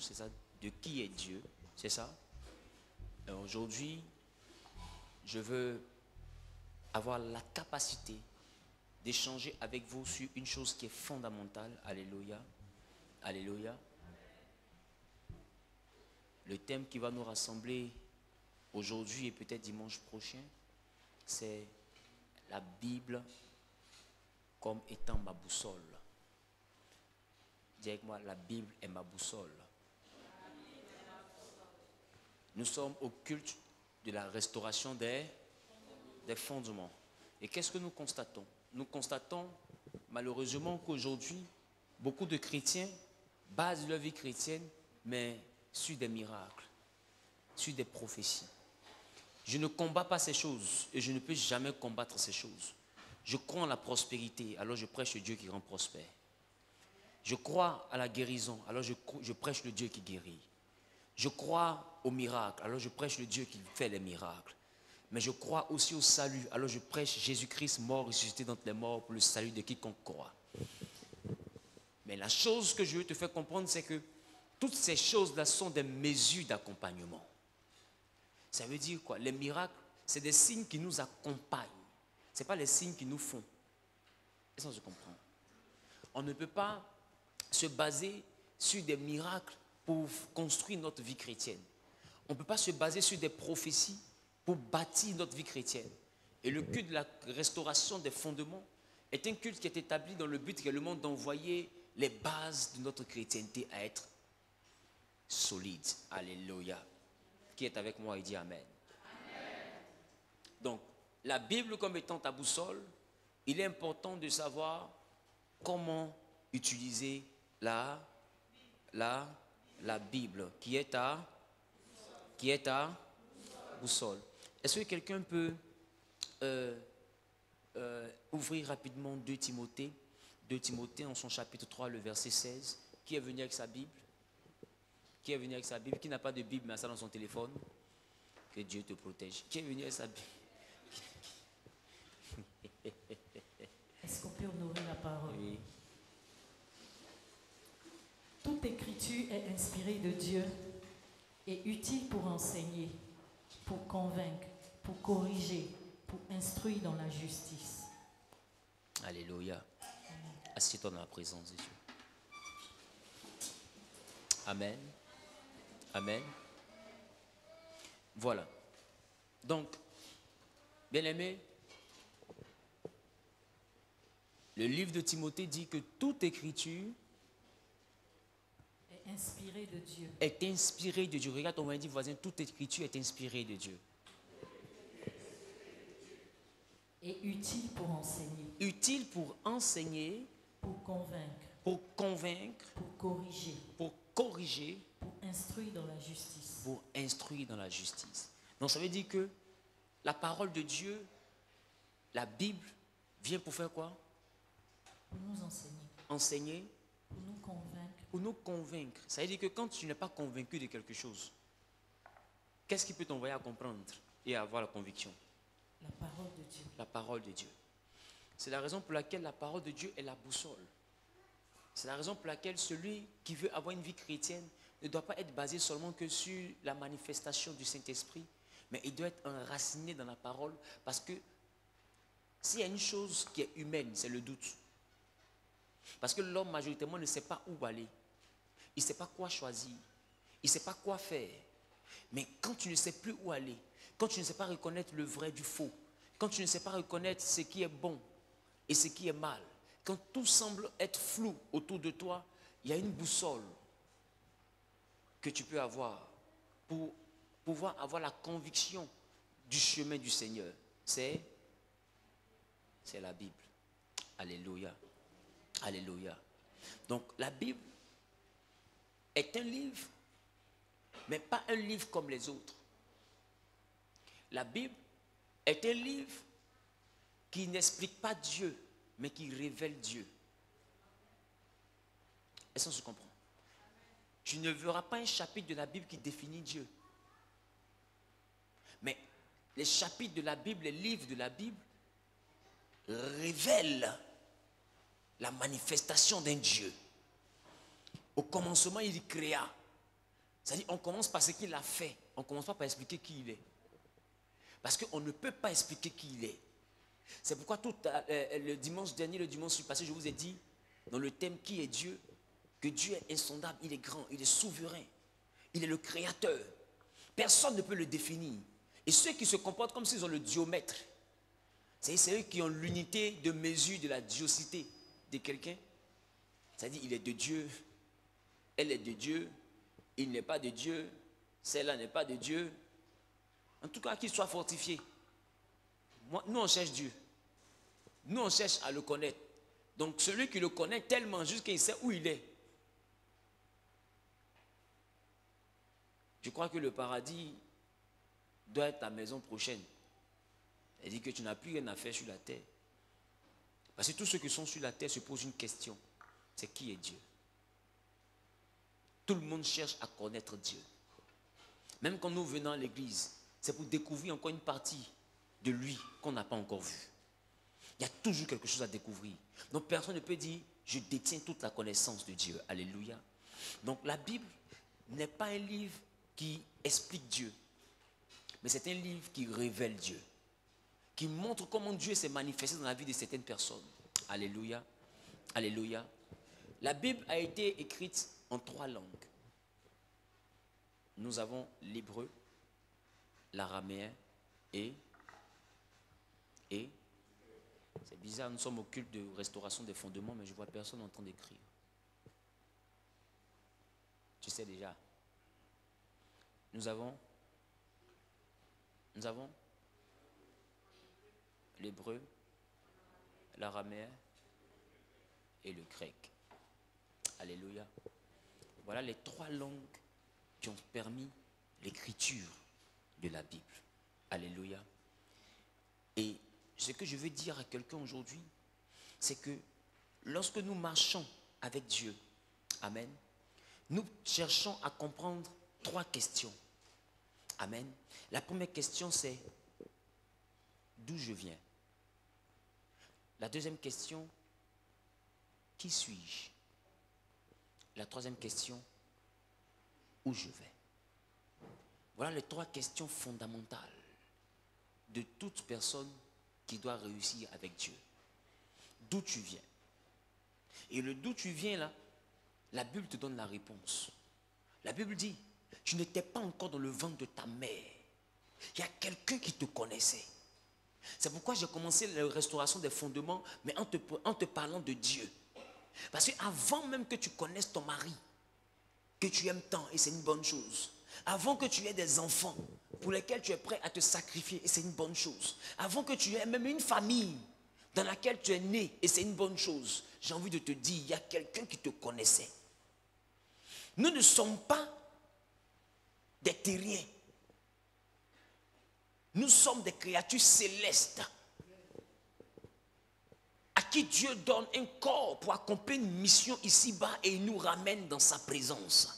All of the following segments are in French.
dimanche, c'est ça, de qui est Dieu, c'est ça. Aujourd'hui, je veux avoir la capacité d'échanger avec vous sur une chose qui est fondamentale. Alléluia. Alléluia. Le thème qui va nous rassembler aujourd'hui et peut-être dimanche prochain, c'est la Bible comme étant ma boussole. Dis avec moi, la Bible est ma boussole. Nous sommes au culte de la restauration des fondements. Et qu'est-ce que nous constatons? Nous constatons malheureusement qu'aujourd'hui, beaucoup de chrétiens basent leur vie chrétienne, mais sur des miracles, sur des prophéties. Je ne combats pas ces choses et je ne peux jamais combattre ces choses. Je crois en la prospérité, alors je prêche le Dieu qui rend prospère. Je crois à la guérison, alors je prêche le Dieu qui guérit. Je crois au miracle, alors je prêche le Dieu qui fait les miracles. Mais je crois aussi au salut, alors je prêche Jésus-Christ mort, ressuscité d'entre les morts pour le salut de quiconque croit. Mais la chose que je veux te faire comprendre, c'est que toutes ces choses-là sont des mesures d'accompagnement. Ça veut dire quoi? Les miracles, c'est des signes qui nous accompagnent. Ce n'est pas les signes qui nous font. Est-ce que je comprends? On ne peut pas se baser sur des miracles pour construire notre vie chrétienne. On ne peut pas se baser sur des prophéties pour bâtir notre vie chrétienne. Et le culte de la restauration des fondements est un culte qui est établi dans le but également d'envoyer les bases de notre chrétienté à être solides. Alléluia. Qui est avec moi et dit Amen. Amen. Donc, la Bible comme étant ta boussole, il est important de savoir comment utiliser la Bible qui est ta boussole. Est-ce que quelqu'un peut ouvrir rapidement 2 Timothée en son chapitre 3, le verset 16. Qui est venu avec sa Bible? Qui est venu avec sa Bible? Qui n'a pas de Bible mais a ça dans son téléphone? Que Dieu te protège. Qui est venu avec sa Bible? Est-ce qu'on peut honorer la parole? Oui. Toute écriture est inspirée de Dieu et utile pour enseigner, pour convaincre, pour corriger, pour instruire dans la justice. Alléluia. Assieds-toi dans la présence de Dieu. Amen. Amen. Voilà. Donc, bien-aimé, le livre de Timothée dit que toute écriture est inspirée de Dieu. Est inspirée de Dieu. Regarde ton voisin, toute écriture est inspirée de Dieu. Et utile pour enseigner. Utile pour enseigner. Pour convaincre. Pour convaincre. Pour corriger. Pour corriger. Pour instruire dans la justice. Pour instruire dans la justice. Donc ça veut dire que la parole de Dieu, la Bible, vient pour faire quoi? Pour nous enseigner. Enseigner. Pour nous convaincre. Pour nous convaincre. Ça veut dire que quand tu n'es pas convaincu de quelque chose, qu'est-ce qui peut t'envoyer à comprendre et à avoir la conviction? La parole de Dieu. La parole de Dieu. C'est la raison pour laquelle la parole de Dieu est la boussole. C'est la raison pour laquelle celui qui veut avoir une vie chrétienne ne doit pas être basé seulement que sur la manifestation du Saint-Esprit, mais il doit être enraciné dans la parole, parce que s'il y a une chose qui est humaine, c'est le doute. Parce que l'homme majoritairement ne sait pas où aller. Il ne sait pas quoi choisir. Il ne sait pas quoi faire. Mais quand tu ne sais plus où aller, quand tu ne sais pas reconnaître le vrai du faux, quand tu ne sais pas reconnaître ce qui est bon et ce qui est mal, quand tout semble être flou autour de toi, il y a une boussole que tu peux avoir pour pouvoir avoir la conviction du chemin du Seigneur. C'est la Bible. Alléluia. Alléluia. Donc la Bible est un livre, mais pas un livre comme les autres. La Bible est un livre qui n'explique pas Dieu, mais qui révèle Dieu. Est-ce qu'on se comprend? Tu ne verras pas un chapitre de la Bible qui définit Dieu. Mais les chapitres de la Bible, les livres de la Bible révèlent la manifestation d'un Dieu. Au commencement, il créa. C'est-à-dire, on commence par ce qu'il a fait. On ne commence pas par expliquer qui il est. Parce qu'on ne peut pas expliquer qui il est. C'est pourquoi le dimanche dernier, le dimanche passé, je vous ai dit, dans le thème qui est Dieu, que Dieu est insondable, il est grand, il est souverain, il est le créateur. Personne ne peut le définir. Et ceux qui se comportent comme s'ils ont le diomètre, c'est eux qui ont l'unité de mesure de la diocité de quelqu'un. C'est-à-dire, il est de Dieu, elle est de Dieu, il n'est pas de Dieu, celle-là n'est pas de Dieu. En tout cas, qu'il soit fortifié. Nous, on cherche Dieu. Nous, on cherche à le connaître. Donc, celui qui le connaît tellement jusqu'à il sait où il est. Je crois que le paradis doit être ta maison prochaine. C'est-à-dire que tu n'as plus rien à faire sur la terre. Parce que tous ceux qui sont sur la terre se posent une question. C'est qui est Dieu? Tout le monde cherche à connaître Dieu. Même quand nous venons à l'église, c'est pour découvrir encore une partie de lui qu'on n'a pas encore vue. Il y a toujours quelque chose à découvrir. Donc personne ne peut dire, je détiens toute la connaissance de Dieu. Alléluia. Donc la Bible n'est pas un livre qui explique Dieu, mais c'est un livre qui révèle Dieu, qui montre comment Dieu s'est manifesté dans la vie de certaines personnes. Alléluia. Alléluia. La Bible a été écrite en 3 langues. Nous avons l'hébreu, l'araméen et c'est bizarre, nous sommes au culte de restauration des fondements, mais je ne vois personne en train d'écrire. Tu sais déjà. Nous avons l'hébreu, l'araméen et le grec. Alléluia. Voilà les 3 langues qui ont permis l'écriture de la Bible. Alléluia. Et ce que je veux dire à quelqu'un aujourd'hui, c'est que lorsque nous marchons avec Dieu, amen, nous cherchons à comprendre 3 questions. Amen. La première question, c'est d'où je viens. La deuxième question, qui suis-je? La troisième question, où je vais? Voilà les 3 questions fondamentales de toute personne qui doit réussir avec Dieu. D'où tu viens? Et le d'où tu viens là, la Bible te donne la réponse. La Bible dit, tu n'étais pas encore dans le ventre de ta mère. Il y a quelqu'un qui te connaissait. C'est pourquoi j'ai commencé la restauration des fondements, mais en te parlant de Dieu. Parce qu'avant même que tu connaisses ton mari, que tu aimes tant, et c'est une bonne chose. Avant que tu aies des enfants pour lesquels tu es prêt à te sacrifier, et c'est une bonne chose. Avant que tu aies même une famille dans laquelle tu es né, et c'est une bonne chose. J'ai envie de te dire, il y a quelqu'un qui te connaissait. Nous ne sommes pas des terriens. Nous sommes des créatures célestes à qui Dieu donne un corps pour accomplir une mission ici-bas et il nous ramène dans sa présence.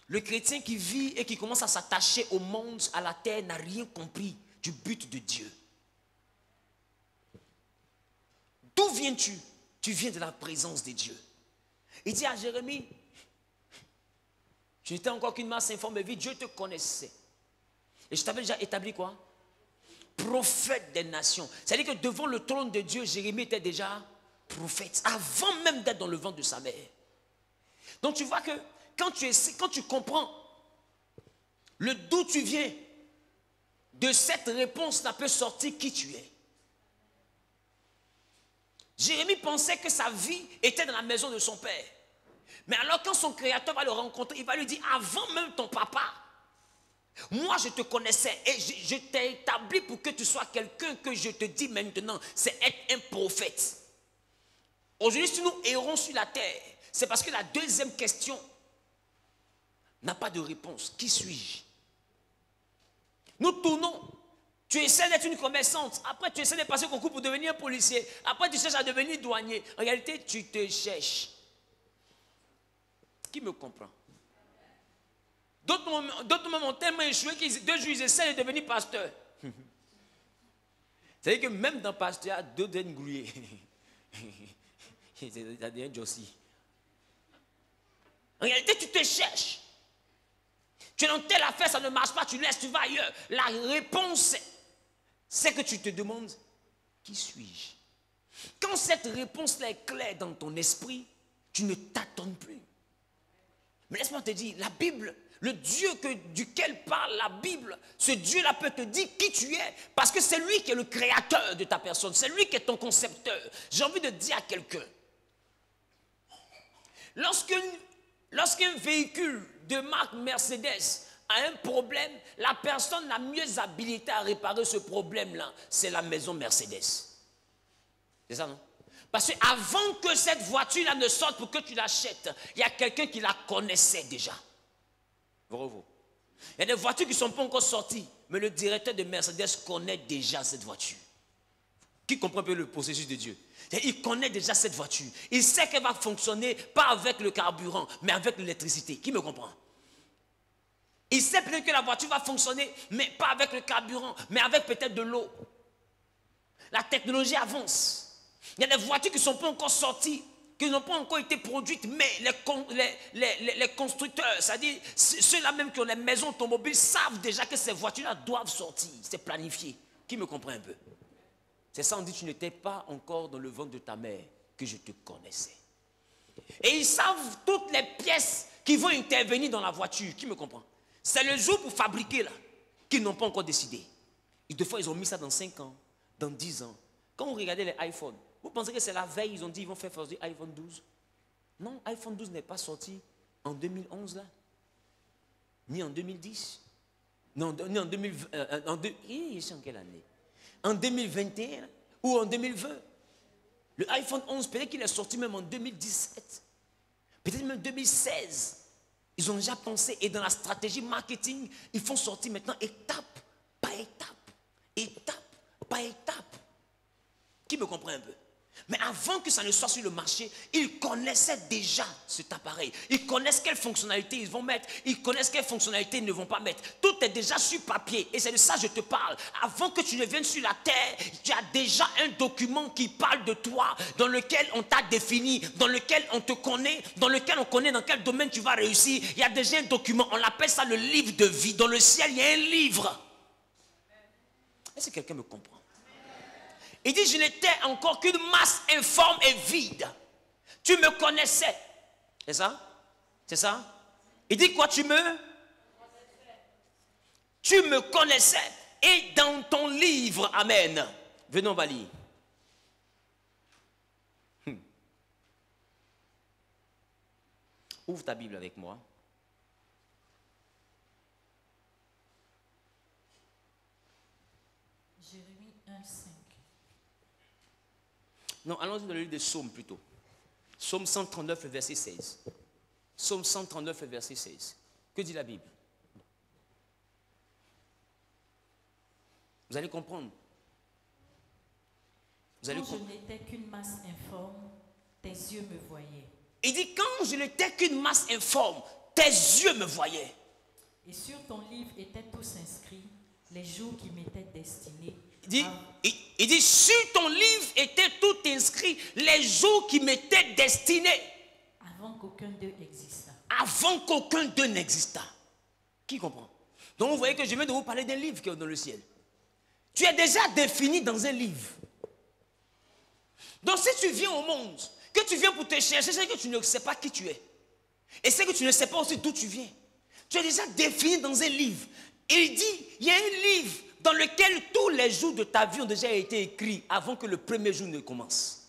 Le chrétien qui vit et qui commence à s'attacher au monde, à la terre, n'a rien compris du but de Dieu. D'où viens-tu? Tu viens de la présence de Dieu. Il dit à Jérémie, tu n'étais encore qu'une masse informe, mais Dieu te connaissait. Et je t'avais déjà établi quoi? Prophète des nations. C'est-à-dire que devant le trône de Dieu, Jérémie était déjà prophète, avant même d'être dans le ventre de sa mère. Donc tu vois que quand tu comprends le d'où tu viens, de cette réponse n'a peut sortir qui tu es. Jérémie pensait que sa vie était dans la maison de son père. Mais alors quand son créateur va le rencontrer, il va lui dire, avant même ton papa, moi je te connaissais et je t'ai établi pour que tu sois quelqu'un que je te dis maintenant, c'est être un prophète. Aujourd'hui, si nous errons sur la terre, c'est parce que la deuxième question n'a pas de réponse. Qui suis-je? Nous tournons. Tu essaies d'être une commerçante. Après, tu essaies de passer concours pour devenir policier. Après, tu cherches à devenir douanier. En réalité, tu te cherches. Qui me comprend? D'autres moments ont tellement échoué qu'ils 2 jours, ils essaient de devenir pasteur. C'est-à-dire que même dans pasteur, il y a 2 deviennent grouillés. Ça devient Josie. En réalité, tu te cherches. Tu es dans telle affaire, ça ne marche pas, tu laisses, tu vas ailleurs. La réponse, c'est que tu te demandes, qui suis-je? Quand cette réponse-là est claire dans ton esprit, tu ne t'attends plus. Mais laisse-moi te dire, la Bible, le Dieu duquel parle la Bible, ce Dieu-là peut te dire qui tu es, parce que c'est lui qui est le créateur de ta personne, c'est lui qui est ton concepteur. J'ai envie de dire à quelqu'un, lorsqu'un véhicule de marque Mercedes a un problème, la personne la mieux habilitée à réparer ce problème-là, c'est la maison Mercedes. C'est ça, non? Parce qu'avant que cette voiture-là ne sorte pour que tu l'achètes, il y a quelqu'un qui la connaissait déjà. Bravo. Il y a des voitures qui ne sont pas encore sorties, mais le directeur de Mercedes connaît déjà cette voiture. Qui comprend un peu le processus de Dieu? Il connaît déjà cette voiture. Il sait qu'elle va fonctionner pas avec le carburant, mais avec l'électricité. Qui me comprend? Il sait peut-être que la voiture va fonctionner, mais pas avec le carburant, mais avec peut-être de l'eau. La technologie avance. Il y a des voitures qui ne sont pas encore sorties, qui n'ont pas encore été produites, mais les constructeurs, c'est-à-dire ceux-là même qui ont les maisons automobiles, savent déjà que ces voitures-là doivent sortir. C'est planifié. Qui me comprend un peu? C'est ça, on dit, tu n'étais pas encore dans le ventre de ta mère que je te connaissais. Et ils savent toutes les pièces qui vont intervenir dans la voiture. Qui me comprend? C'est le jour pour fabriquer là, qu'ils n'ont pas encore décidé. Et des fois, ils ont mis ça dans 5 ans, dans 10 ans. Quand vous regardez les iPhones, vous pensez que c'est la veille, ils ont dit, ils vont faire sortir iPhone 12. Non, iPhone 12 n'est pas sorti en 2011 là, ni en 2010, non, ni en 2020, en quelle année? En 2021 ou en 2020. Le iPhone 11, peut-être qu'il est sorti même en 2017, peut-être même 2016. Ils ont déjà pensé, et dans la stratégie marketing, ils font sortir maintenant étape par étape, étape par étape. Qui me comprend un peu? Mais avant que ça ne soit sur le marché, ils connaissaient déjà cet appareil. Ils connaissent quelles fonctionnalités ils vont mettre. Ils connaissent quelles fonctionnalités ils ne vont pas mettre. Tout est déjà sur papier. Et c'est de ça que je te parle. Avant que tu ne viennes sur la terre, il y a déjà un document qui parle de toi, dans lequel on t'a défini, dans lequel on te connaît, dans lequel on connaît dans quel domaine tu vas réussir. Il y a déjà un document. On appelle ça le livre de vie. Dans le ciel, il y a un livre. Est-ce que quelqu'un me comprend? Il dit, je n'étais encore qu'une masse informe et vide. Tu me connaissais. C'est ça? C'est ça? Il dit quoi? Tu me connaissais. Et dans ton livre, amen. Venons, on va lire. Ouvre ta Bible avec moi. Jérémie 1,5. Non, allons-y dans le livre des Psaumes plutôt. Psaume 139, verset 16. Psaume 139, verset 16. Que dit la Bible? Vous allez comprendre. Vous allez Quand je n'étais qu'une masse informe, tes yeux me voyaient. Il dit, quand je n'étais qu'une masse informe, tes yeux me voyaient. Et sur ton livre étaient tous inscrits les jours qui m'étaient destinés. Il dit, sur ton livre étaient tout inscrits les jours qui m'étaient destinés. Avant qu'aucun d'eux existât. Avant qu'aucun d'eux n'existât. Qui comprend? Donc vous voyez que je viens de vous parler d'un livre qui est dans le ciel. Tu es déjà défini dans un livre. Donc si tu viens au monde, que tu viens pour te chercher, c'est que tu ne sais pas qui tu es. Et c'est que tu ne sais pas aussi d'où tu viens. Tu es déjà défini dans un livre. Et il dit, il y a un livre dans lequel tous les jours de ta vie ont déjà été écrits avant que le premier jour ne commence.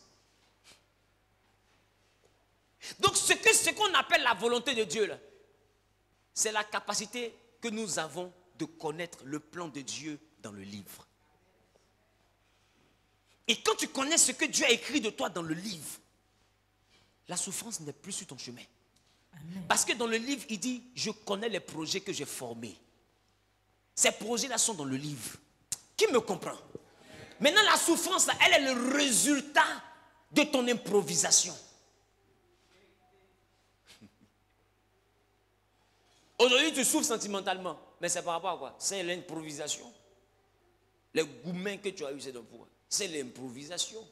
Donc ce qu'on appelle la volonté de Dieu, là, c'est la capacité que nous avons de connaître le plan de Dieu dans le livre. Et quand tu connais ce que Dieu a écrit de toi dans le livre, la souffrance n'est plus sur ton chemin. Amen. Parce que dans le livre, il dit, je connais les projets que j'ai formés. Ces projets-là sont dans le livre. Qui me comprend? Maintenant, la souffrance, là, elle est le résultat de ton improvisation. Aujourd'hui, tu souffres sentimentalement. Mais c'est par rapport à quoi? C'est l'improvisation. Les gourmets que tu as eu, c'est donc pourquoi? C'est l'improvisation.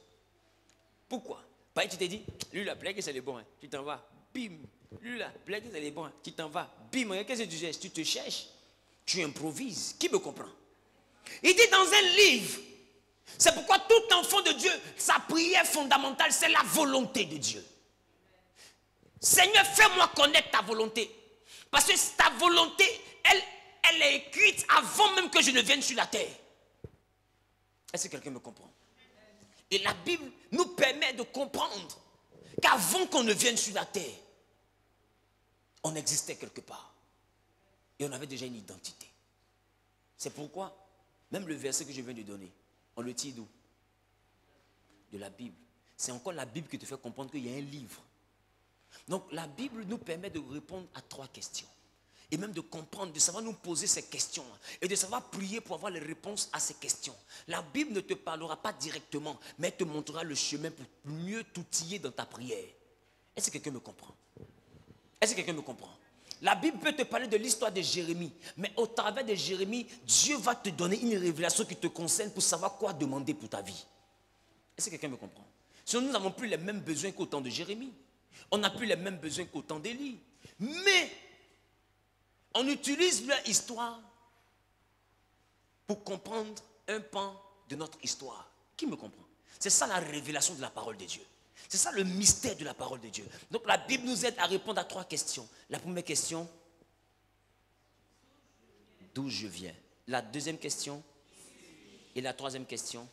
Pourquoi? Parce que tu t'es dit, lui, la plaie, c'est le bon. Hein. Tu t'en vas, bim. Lui là, Bled, il est bon, tu t'en vas. Bim, qu'est-ce que tu cherches? Tu te cherches. Tu improvises. Qui me comprend? Il dit dans un livre, c'est pourquoi tout enfant de Dieu, sa prière fondamentale, c'est la volonté de Dieu. Seigneur, fais-moi connaître ta volonté. Parce que ta volonté, elle est écrite avant même que je ne vienne sur la terre. Est-ce que quelqu'un me comprend? Et la Bible nous permet de comprendre qu'avant qu'on ne vienne sur la terre, on existait quelque part. Et on avait déjà une identité. C'est pourquoi, même le verset que je viens de donner, on le tire d'où? De la Bible. C'est encore la Bible qui te fait comprendre qu'il y a un livre. Donc la Bible nous permet de répondre à 3 questions. Et même de comprendre, de savoir nous poser ces questions. Et de savoir prier pour avoir les réponses à ces questions. La Bible ne te parlera pas directement, mais elle te montrera le chemin pour mieux t'outiller dans ta prière. Est-ce que quelqu'un me comprend? Est-ce que quelqu'un me comprend? La Bible peut te parler de l'histoire de Jérémie. Mais au travers de Jérémie, Dieu va te donner une révélation qui te concerne pour savoir quoi demander pour ta vie. Est-ce que quelqu'un me comprend? Sinon, nous n'avons plus les mêmes besoins qu'au temps de Jérémie. On n'a plus les mêmes besoins qu'au temps d'Élie. Mais on utilise leur histoire pour comprendre un pan de notre histoire. Qui me comprend? C'est ça la révélation de la parole de Dieu. C'est ça le mystère de la parole de Dieu. Donc la Bible nous aide à répondre à 3 questions. La première question, d'où je viens? La deuxième question, et la troisième question.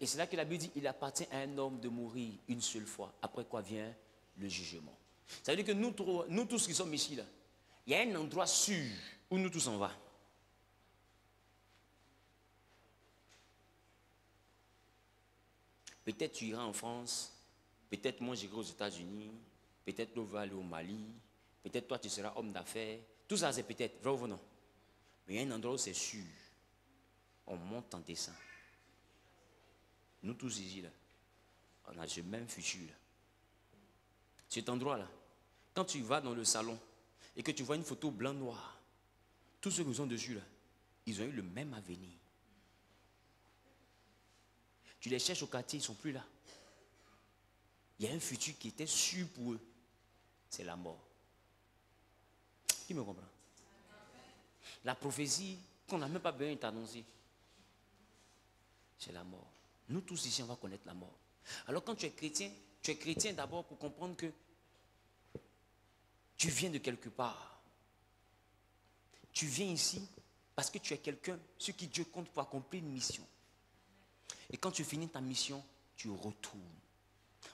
Et c'est là que la Bible dit, il appartient à un homme de mourir une seule fois. Après quoi vient le jugement. Ça veut dire que nous tous qui sommes ici, là, il y a un endroit sûr où nous tous on va. Peut-être tu iras en France, peut-être moi j'irai aux États-Unis, peut-être nous va aller au Mali, peut-être toi tu seras homme d'affaires. Tout ça c'est peut-être, vrai ou non? Mais il y a un endroit où c'est sûr. On monte en descend. Nous tous ici, là, on a ce même futur. Là. Cet endroit-là, quand tu vas dans le salon et que tu vois une photo blanc-noir, tous ceux qui sont dessus, là, ils ont eu le même avenir. Tu les cherches au quartier, ils ne sont plus là. Il y a un futur qui était sûr pour eux. C'est la mort. Qui me comprend? La prophétie qu'on n'a même pas besoin d'annoncer, c'est la mort. Nous tous ici, on va connaître la mort. Alors quand tu es chrétien d'abord pour comprendre que tu viens de quelque part. Tu viens ici parce que tu es quelqu'un sur qui Dieu compte pour accomplir une mission. Et quand tu finis ta mission, tu retournes.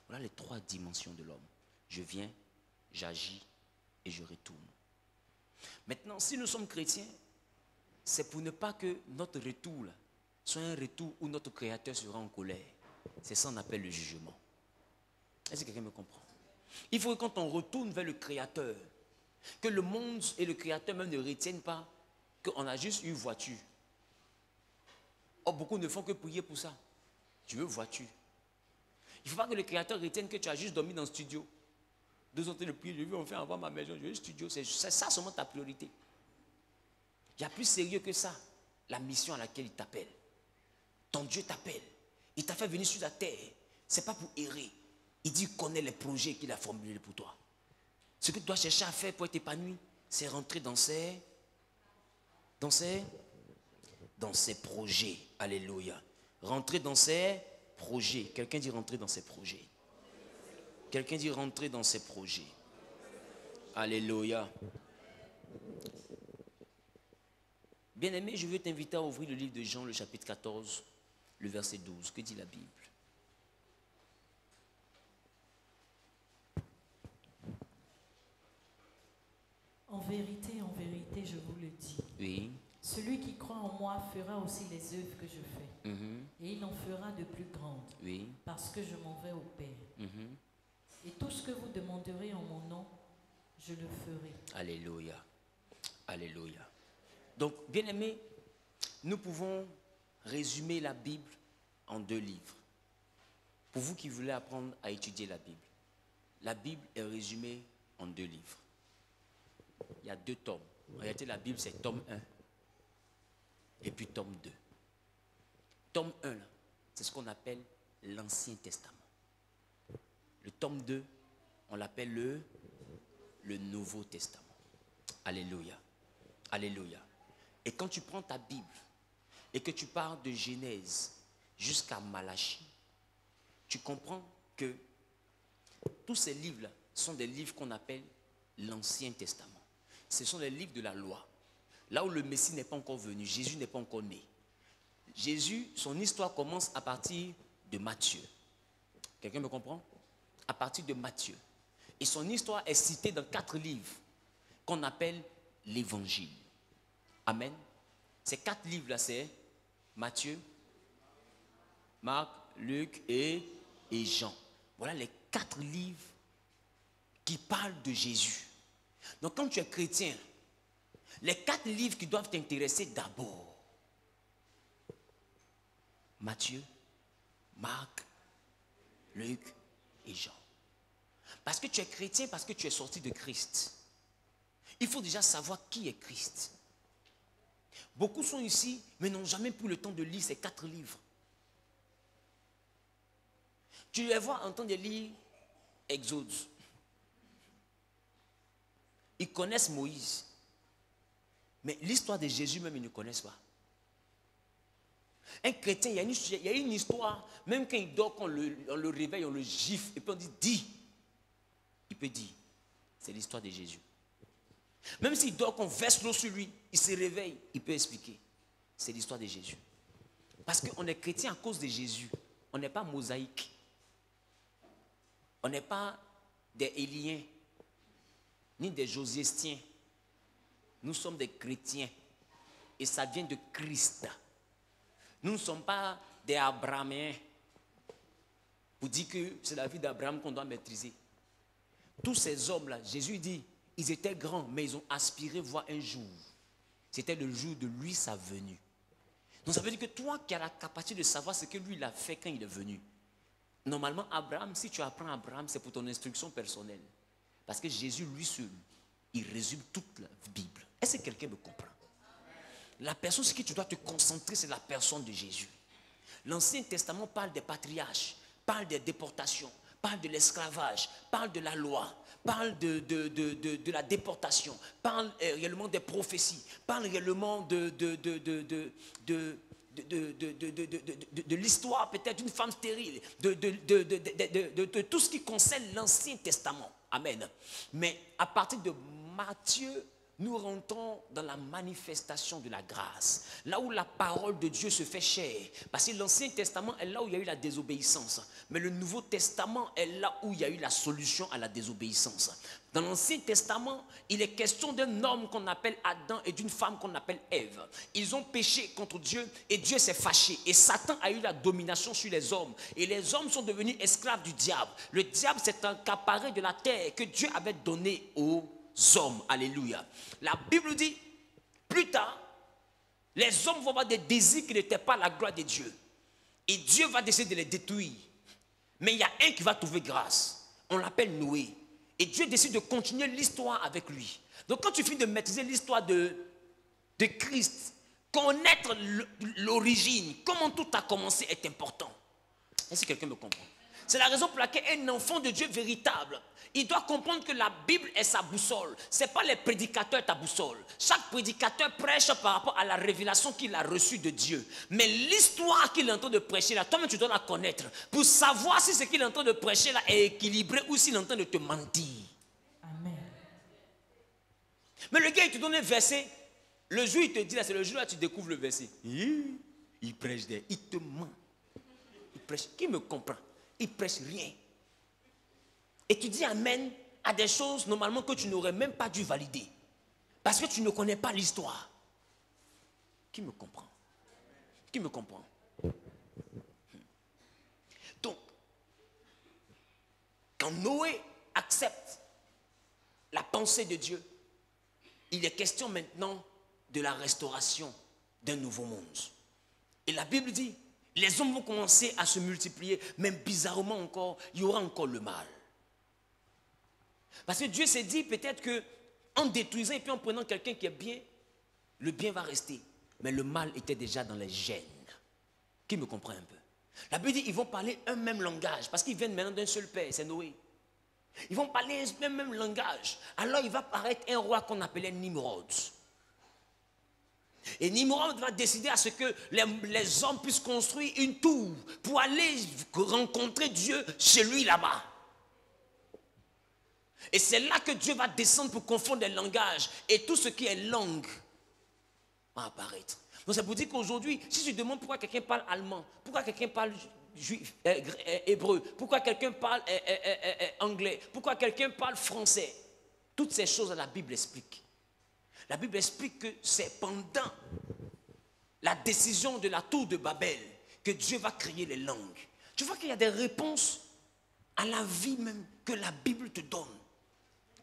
Voilà les 3 dimensions de l'homme. Je viens, j'agis et je retourne. Maintenant, si nous sommes chrétiens, c'est pour ne pas que notre retour là, soit un retour où notre Créateur sera en colère. C'est ça qu'on appelle le jugement. Est-ce que quelqu'un me comprend? Il faut que quand on retourne vers le Créateur, que le monde et le Créateur même ne retiennent pas qu'on a juste une voiture. Or, beaucoup ne font que prier pour ça. Tu veux voiture. Il ne faut pas que le Créateur retienne que tu as juste dormi dans le studio. 2 ans de prier, je veux enfin avoir ma maison, je veux un studio. C'est ça seulement ta priorité. Il y a plus sérieux que ça. La mission à laquelle il t'appelle. Ton Dieu t'appelle. Il t'a fait venir sur la terre. Ce n'est pas pour errer. Il dit qu'il connaît les projets qu'il a formulés pour toi. Ce que tu dois chercher à faire pour être épanoui, c'est rentrer dans ses projets. Alléluia. Rentrer dans ses projets. Quelqu'un dit rentrer dans ses projets. Quelqu'un dit rentrer dans ses projets. Alléluia. Bien-aimé, je veux t'inviter à ouvrir le livre de Jean, le chapitre 14, le verset 12. Que dit la Bible? En vérité, je vous le dis. Oui. Celui qui croit en moi fera aussi les œuvres que je fais. Et il en fera de plus grandes. Oui. Parce que je m'en vais au Père. Et tout ce que vous demanderez en mon nom, je le ferai. Alléluia. Alléluia. Donc, bien aimé, nous pouvons résumer la Bible en 2 livres. Pour vous qui voulez apprendre à étudier la Bible est résumée en 2 livres. Il y a 2 tomes. En réalité, la Bible, c'est tome 1 et puis tome 2. Tome 1, c'est ce qu'on appelle l'Ancien Testament. Le tome 2, on l'appelle le le Nouveau Testament. Alléluia. Alléluia. Et quand tu prends ta Bible et que tu pars de Genèse jusqu'à Malachie, tu comprends que tous ces livres-là sont des livres qu'on appelle l'Ancien Testament. Ce sont les livres de la loi. Là où le Messie n'est pas encore venu, Jésus n'est pas encore né. Jésus, son histoire commence à partir de Matthieu. Quelqu'un me comprend? À partir de Matthieu. Et son histoire est citée dans 4 livres qu'on appelle l'Évangile. Amen. Ces 4 livres-là, c'est Matthieu, Marc, Luc et Jean. Voilà les 4 livres qui parlent de Jésus. Donc quand tu es chrétien, les 4 livres qui doivent t'intéresser d'abord, Matthieu, Marc, Luc et Jean. Parce que tu es chrétien, parce que tu es sorti de Christ. Il faut déjà savoir qui est Christ. Beaucoup sont ici, mais n'ont jamais pris le temps de lire ces 4 livres. Tu les vois en train de lire Exode. Ils connaissent Moïse. Mais l'histoire de Jésus même, ils ne connaissent pas. Un chrétien, il y a une histoire, même quand il dort, quand on le réveille, on le gifle, et puis on dit, dis. Il peut dire, c'est l'histoire de Jésus. Même s'il dort, qu'on verse l'eau sur lui, il se réveille, il peut expliquer. C'est l'histoire de Jésus. Parce qu'on est chrétien à cause de Jésus. On n'est pas mosaïque. On n'est pas des Éliens, ni des Josiestiens. Nous sommes des chrétiens. Et ça vient de Christ. Nous ne sommes pas des Abrahaméens. Pour dire que c'est la vie d'Abraham qu'on doit maîtriser. Tous ces hommes-là, Jésus dit, ils étaient grands, mais ils ont aspiré voir un jour. C'était le jour de lui, sa venue. Donc ça veut dire que toi qui as la capacité de savoir ce que lui il a fait quand il est venu. Normalement, Abraham, si tu apprends Abraham, c'est pour ton instruction personnelle. Parce que Jésus, lui seul, il résume toute la Bible. Est-ce que quelqu'un me comprend? La personne sur qui tu dois te concentrer, c'est la personne de Jésus. L'Ancien Testament parle des patriarches, parle des déportations, parle de l'esclavage, parle de la loi, parle de la déportation, parle réellement des prophéties, parle réellement de l'histoire peut-être d'une femme stérile, de tout ce qui concerne l'Ancien Testament. Amen. Mais à partir de Matthieu, nous rentrons dans la manifestation de la grâce. Là où la parole de Dieu se fait chair. Parce que l'Ancien Testament est là où il y a eu la désobéissance. Mais le Nouveau Testament est là où il y a eu la solution à la désobéissance. Dans l'Ancien Testament, il est question d'un homme qu'on appelle Adam et d'une femme qu'on appelle Ève. Ils ont péché contre Dieu et Dieu s'est fâché. Et Satan a eu la domination sur les hommes. Et les hommes sont devenus esclaves du diable. Le diable s'est accaparé de la terre que Dieu avait donnée aux hommes. Alléluia. La Bible dit, plus tard, les hommes vont avoir des désirs qui n'étaient pas la gloire de Dieu. Et Dieu va décider de les détruire. Mais il y a un qui va trouver grâce. On l'appelle Noé. Et Dieu décide de continuer l'histoire avec lui. Donc quand tu finis de maîtriser l'histoire de Christ, connaître l'origine, comment tout a commencé est important. Est-ce que quelqu'un me comprend? C'est la raison pour laquelle un enfant de Dieu véritable, il doit comprendre que la Bible est sa boussole. Ce n'est pas les prédicateurs ta boussole. Chaque prédicateur prêche par rapport à la révélation qu'il a reçue de Dieu. Mais l'histoire qu'il est en train de prêcher là, toi-même tu dois la connaître pour savoir si ce qu'il est en train de prêcher là est équilibré ou s'il est en train de te mentir. Amen. Mais le gars il te donne un verset, le jour il te dit là, c'est le jour là tu découvres le verset. Il prêche des, il te ment. Il prêche, qui me comprend? Il ne prêche rien. Et tu dis amen à des choses normalement que tu n'aurais même pas dû valider. Parce que tu ne connais pas l'histoire. Qui me comprend? Qui me comprend? Donc, quand Noé accepte la pensée de Dieu, il est question maintenant de la restauration d'un nouveau monde. Et la Bible dit, les hommes vont commencer à se multiplier, mais bizarrement encore, il y aura encore le mal. Parce que Dieu s'est dit peut-être qu'en détruisant et puis en prenant quelqu'un qui est bien, le bien va rester. Mais le mal était déjà dans les gènes. Qui me comprend un peu? La Bible dit qu'ils vont parler un même langage, parce qu'ils viennent maintenant d'un seul père, c'est Noé. Ils vont parler le même langage. Alors il va paraître un roi qu'on appelait Nimrod. Et Nimrod va décider à ce que les hommes puissent construire une tour pour aller rencontrer Dieu chez lui là-bas. Et c'est là que Dieu va descendre pour confondre les langages. Et tout ce qui est langue va apparaître. Donc c'est pour dire qu'aujourd'hui, si je demande pourquoi quelqu'un parle allemand, pourquoi quelqu'un parle juif, hébreu, pourquoi quelqu'un parle anglais, pourquoi quelqu'un parle français, toutes ces choses la Bible explique. La Bible explique que c'est pendant la décision de la tour de Babel que Dieu va créer les langues. Tu vois qu'il y a des réponses à la vie même que la Bible te donne.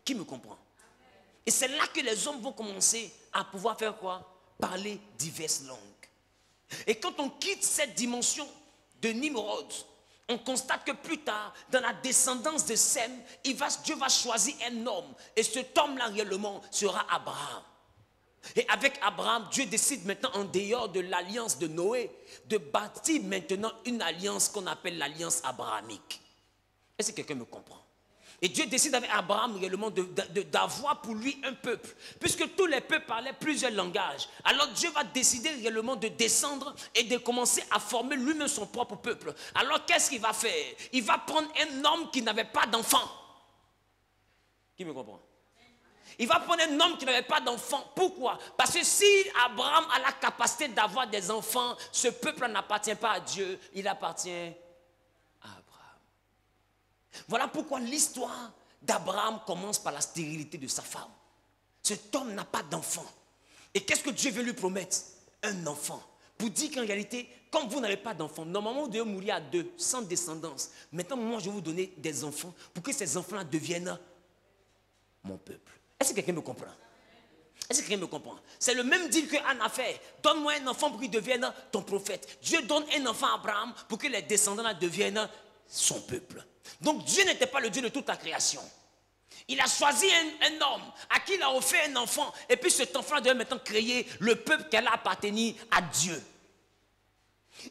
Qui me comprend? Et c'est là que les hommes vont commencer à pouvoir faire quoi? Parler diverses langues. Et quand on quitte cette dimension de Nimrod, on constate que plus tard, dans la descendance de Sem, Dieu va choisir un homme. Et cet homme-là réellement sera Abraham. Et avec Abraham, Dieu décide maintenant, en dehors de l'alliance de Noé, de bâtir maintenant une alliance qu'on appelle l'alliance abrahamique. Est-ce que quelqu'un me comprend? Et Dieu décide avec Abraham réellement d'avoir pour lui un peuple. Puisque tous les peuples parlaient plusieurs langages. Alors Dieu va décider réellement de descendre et de commencer à former lui-même son propre peuple. Alors qu'est-ce qu'il va faire? Il va prendre un homme qui n'avait pas d'enfant. Qui me comprend? Il va prendre un homme qui n'avait pas d'enfant. Pourquoi? Parce que si Abraham a la capacité d'avoir des enfants, ce peuple n'appartient pas à Dieu, il appartient à Abraham. Voilà pourquoi l'histoire d'Abraham commence par la stérilité de sa femme. Cet homme n'a pas d'enfant. Et qu'est-ce que Dieu veut lui promettre? Un enfant. Pour dire qu'en réalité, comme vous n'avez pas d'enfant, normalement vous devez mourir à deux, sans descendance. Maintenant, moi, je vais vous donner des enfants pour que ces enfants-là deviennent mon peuple. Est-ce que quelqu'un me comprend? Est-ce que quelqu'un me comprend? C'est le même deal que Anne a fait. Donne-moi un enfant pour qu'il devienne ton prophète. Dieu donne un enfant à Abraham pour que les descendants deviennent son peuple. Donc Dieu n'était pas le Dieu de toute la création. Il a choisi un homme à qui il a offert un enfant. Et puis cet enfant devait maintenant créer le peuple qui allait appartenir à Dieu.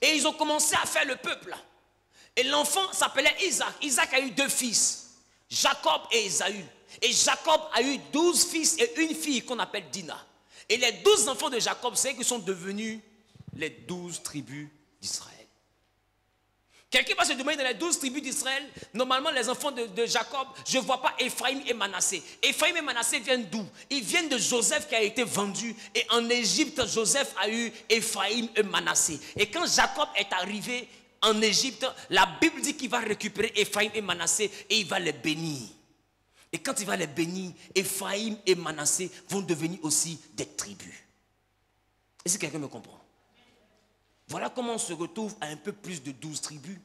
Et ils ont commencé à faire le peuple. Et l'enfant s'appelait Isaac. Isaac a eu 2 fils, Jacob et Ésaü. Et Jacob a eu 12 fils et une fille qu'on appelle Dina. Et les 12 enfants de Jacob, c'est qu'ils sont devenus les 12 tribus d'Israël. Quelqu'un va se demander dans les 12 tribus d'Israël, normalement les enfants de Jacob, je ne vois pas Ephraïm et Manassé. Ephraïm et Manassé viennent d'où? Ils viennent de Joseph qui a été vendu. Et en Égypte, Joseph a eu Ephraïm et Manassé. Et quand Jacob est arrivé en Égypte, la Bible dit qu'il va récupérer Ephraïm et Manassé et il va les bénir. Et quand il va les bénir, Ephraïm et Manassé vont devenir aussi des tribus. Est-ce que quelqu'un me comprend? Voilà comment on se retrouve à un peu plus de 12 tribus.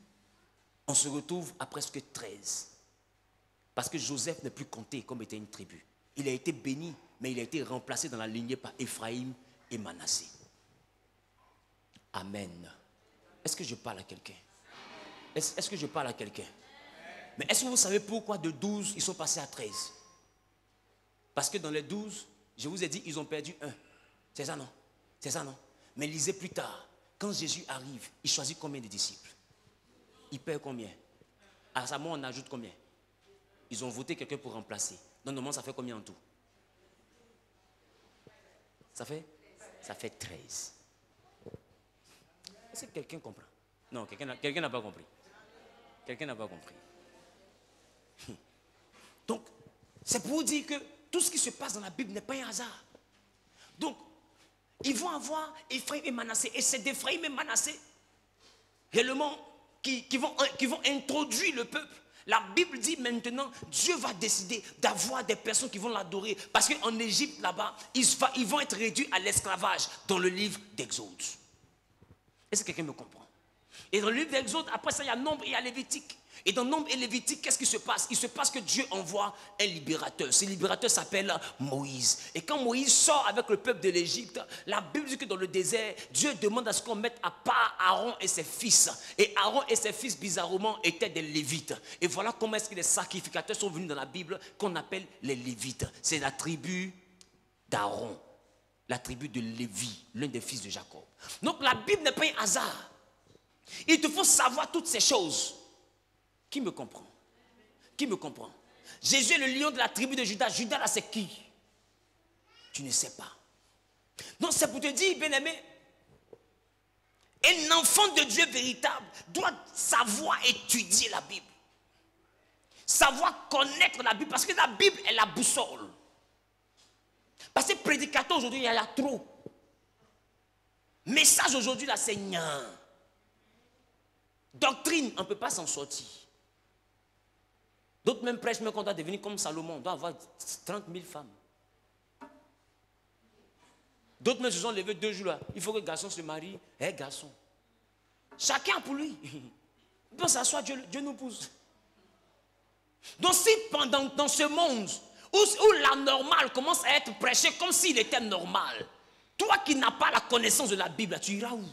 On se retrouve à presque 13. Parce que Joseph n'est plus compté comme étant une tribu. Il a été béni, mais il a été remplacé dans la lignée par Ephraïm et Manassé. Amen. Est-ce que je parle à quelqu'un? Est-ce que je parle à quelqu'un? Mais est-ce que vous savez pourquoi de 12, ils sont passés à 13? Parce que dans les 12, je vous ai dit, ils ont perdu un. C'est ça, non? C'est ça, non? Mais lisez plus tard. Quand Jésus arrive, il choisit combien de disciples? Il perd combien? À sa mort, on ajoute combien? Ils ont voté quelqu'un pour remplacer. Donc, normalement, ça fait combien en tout? Ça fait 13. Est-ce que quelqu'un comprend? Non, quelqu'un n'a pas compris. Quelqu'un n'a pas compris. Donc, c'est pour vous dire que tout ce qui se passe dans la Bible n'est pas un hasard. Donc, ils vont avoir Ephraïm et Manassé. Et c'est d'Ephraïm et Manassé réellement qui vont introduire le peuple. La Bible dit maintenant, Dieu va décider d'avoir des personnes qui vont l'adorer. Parce qu'en Égypte, là-bas, ils vont être réduits à l'esclavage dans le livre d'Exode. Est-ce que quelqu'un me comprend? Et dans le livre d'Exode, après ça, il y a Nombre et il y a Lévitique. Et dans Nombre et Lévitique, qu'est-ce qui se passe? Il se passe que Dieu envoie un libérateur. Ce libérateur s'appelle Moïse. Et quand Moïse sort avec le peuple de l'Égypte, la Bible dit que dans le désert, Dieu demande à ce qu'on mette à part Aaron et ses fils. Et Aaron et ses fils, bizarrement, étaient des Lévites. Et voilà comment est-ce que les sacrificateurs sont venus dans la Bible, qu'on appelle les Lévites. C'est la tribu d'Aaron, la tribu de Lévi, l'un des fils de Jacob. Donc la Bible n'est pas un hasard. Il te faut savoir toutes ces choses. Qui me comprend? Qui me comprend? Jésus est le lion de la tribu de Judas. Judas là, c'est qui? Tu ne sais pas. Donc c'est pour te dire, bien-aimé, un enfant de Dieu véritable doit savoir étudier la Bible. Savoir connaître la Bible, parce que la Bible est la boussole. Parce que prédicateur aujourd'hui, il y a trop. Message aujourd'hui, là, c'est nian. Doctrine, on ne peut pas s'en sortir. D'autres même prêchent, mais qu'on doit devenir comme Salomon, on doit avoir 30 000 femmes. D'autres même se sont levés 2 jours là. Il faut que le garçon se marie. Garçon. Chacun pour lui. Il peut s'asseoir, Dieu nous pousse. Donc si dans ce monde où la normale commence à être prêchée comme s'il était normal, toi qui n'as pas la connaissance de la Bible, tu iras où?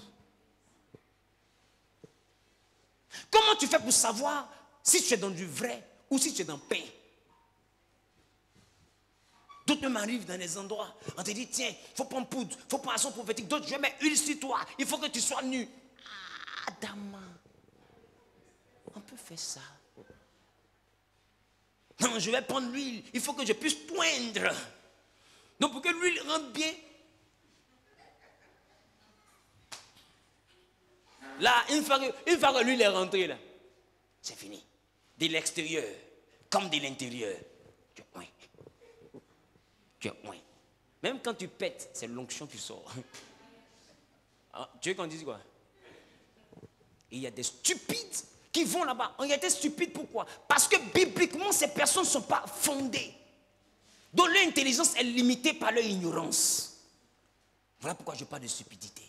Comment tu fais pour savoir si tu es dans du vrai ou si tu es dans le pain? D'autres m'arrivent dans des endroits, on te dit tiens, il faut prendre poudre, il faut prendre action prophétique. D'autres, je vais mettre huile sur toi, il faut que tu sois nu. Ah, dama, on peut faire ça. Non, je vais prendre l'huile, il faut que je puisse poindre. Donc pour que l'huile rentre bien. Là, une fois que l'huile est rentrée, là, c'est fini. De l'extérieur, comme de l'intérieur. Tu oins. Tu oins. Même quand tu pètes, c'est l'onction qui sort. Ah, tu veux qu'on dise quoi? Et il y a des stupides qui vont là-bas. En réalité, stupides, pourquoi? Parce que bibliquement, ces personnes ne sont pas fondées. Donc leur intelligence est limitée par leur ignorance. Voilà pourquoi je parle de stupidité.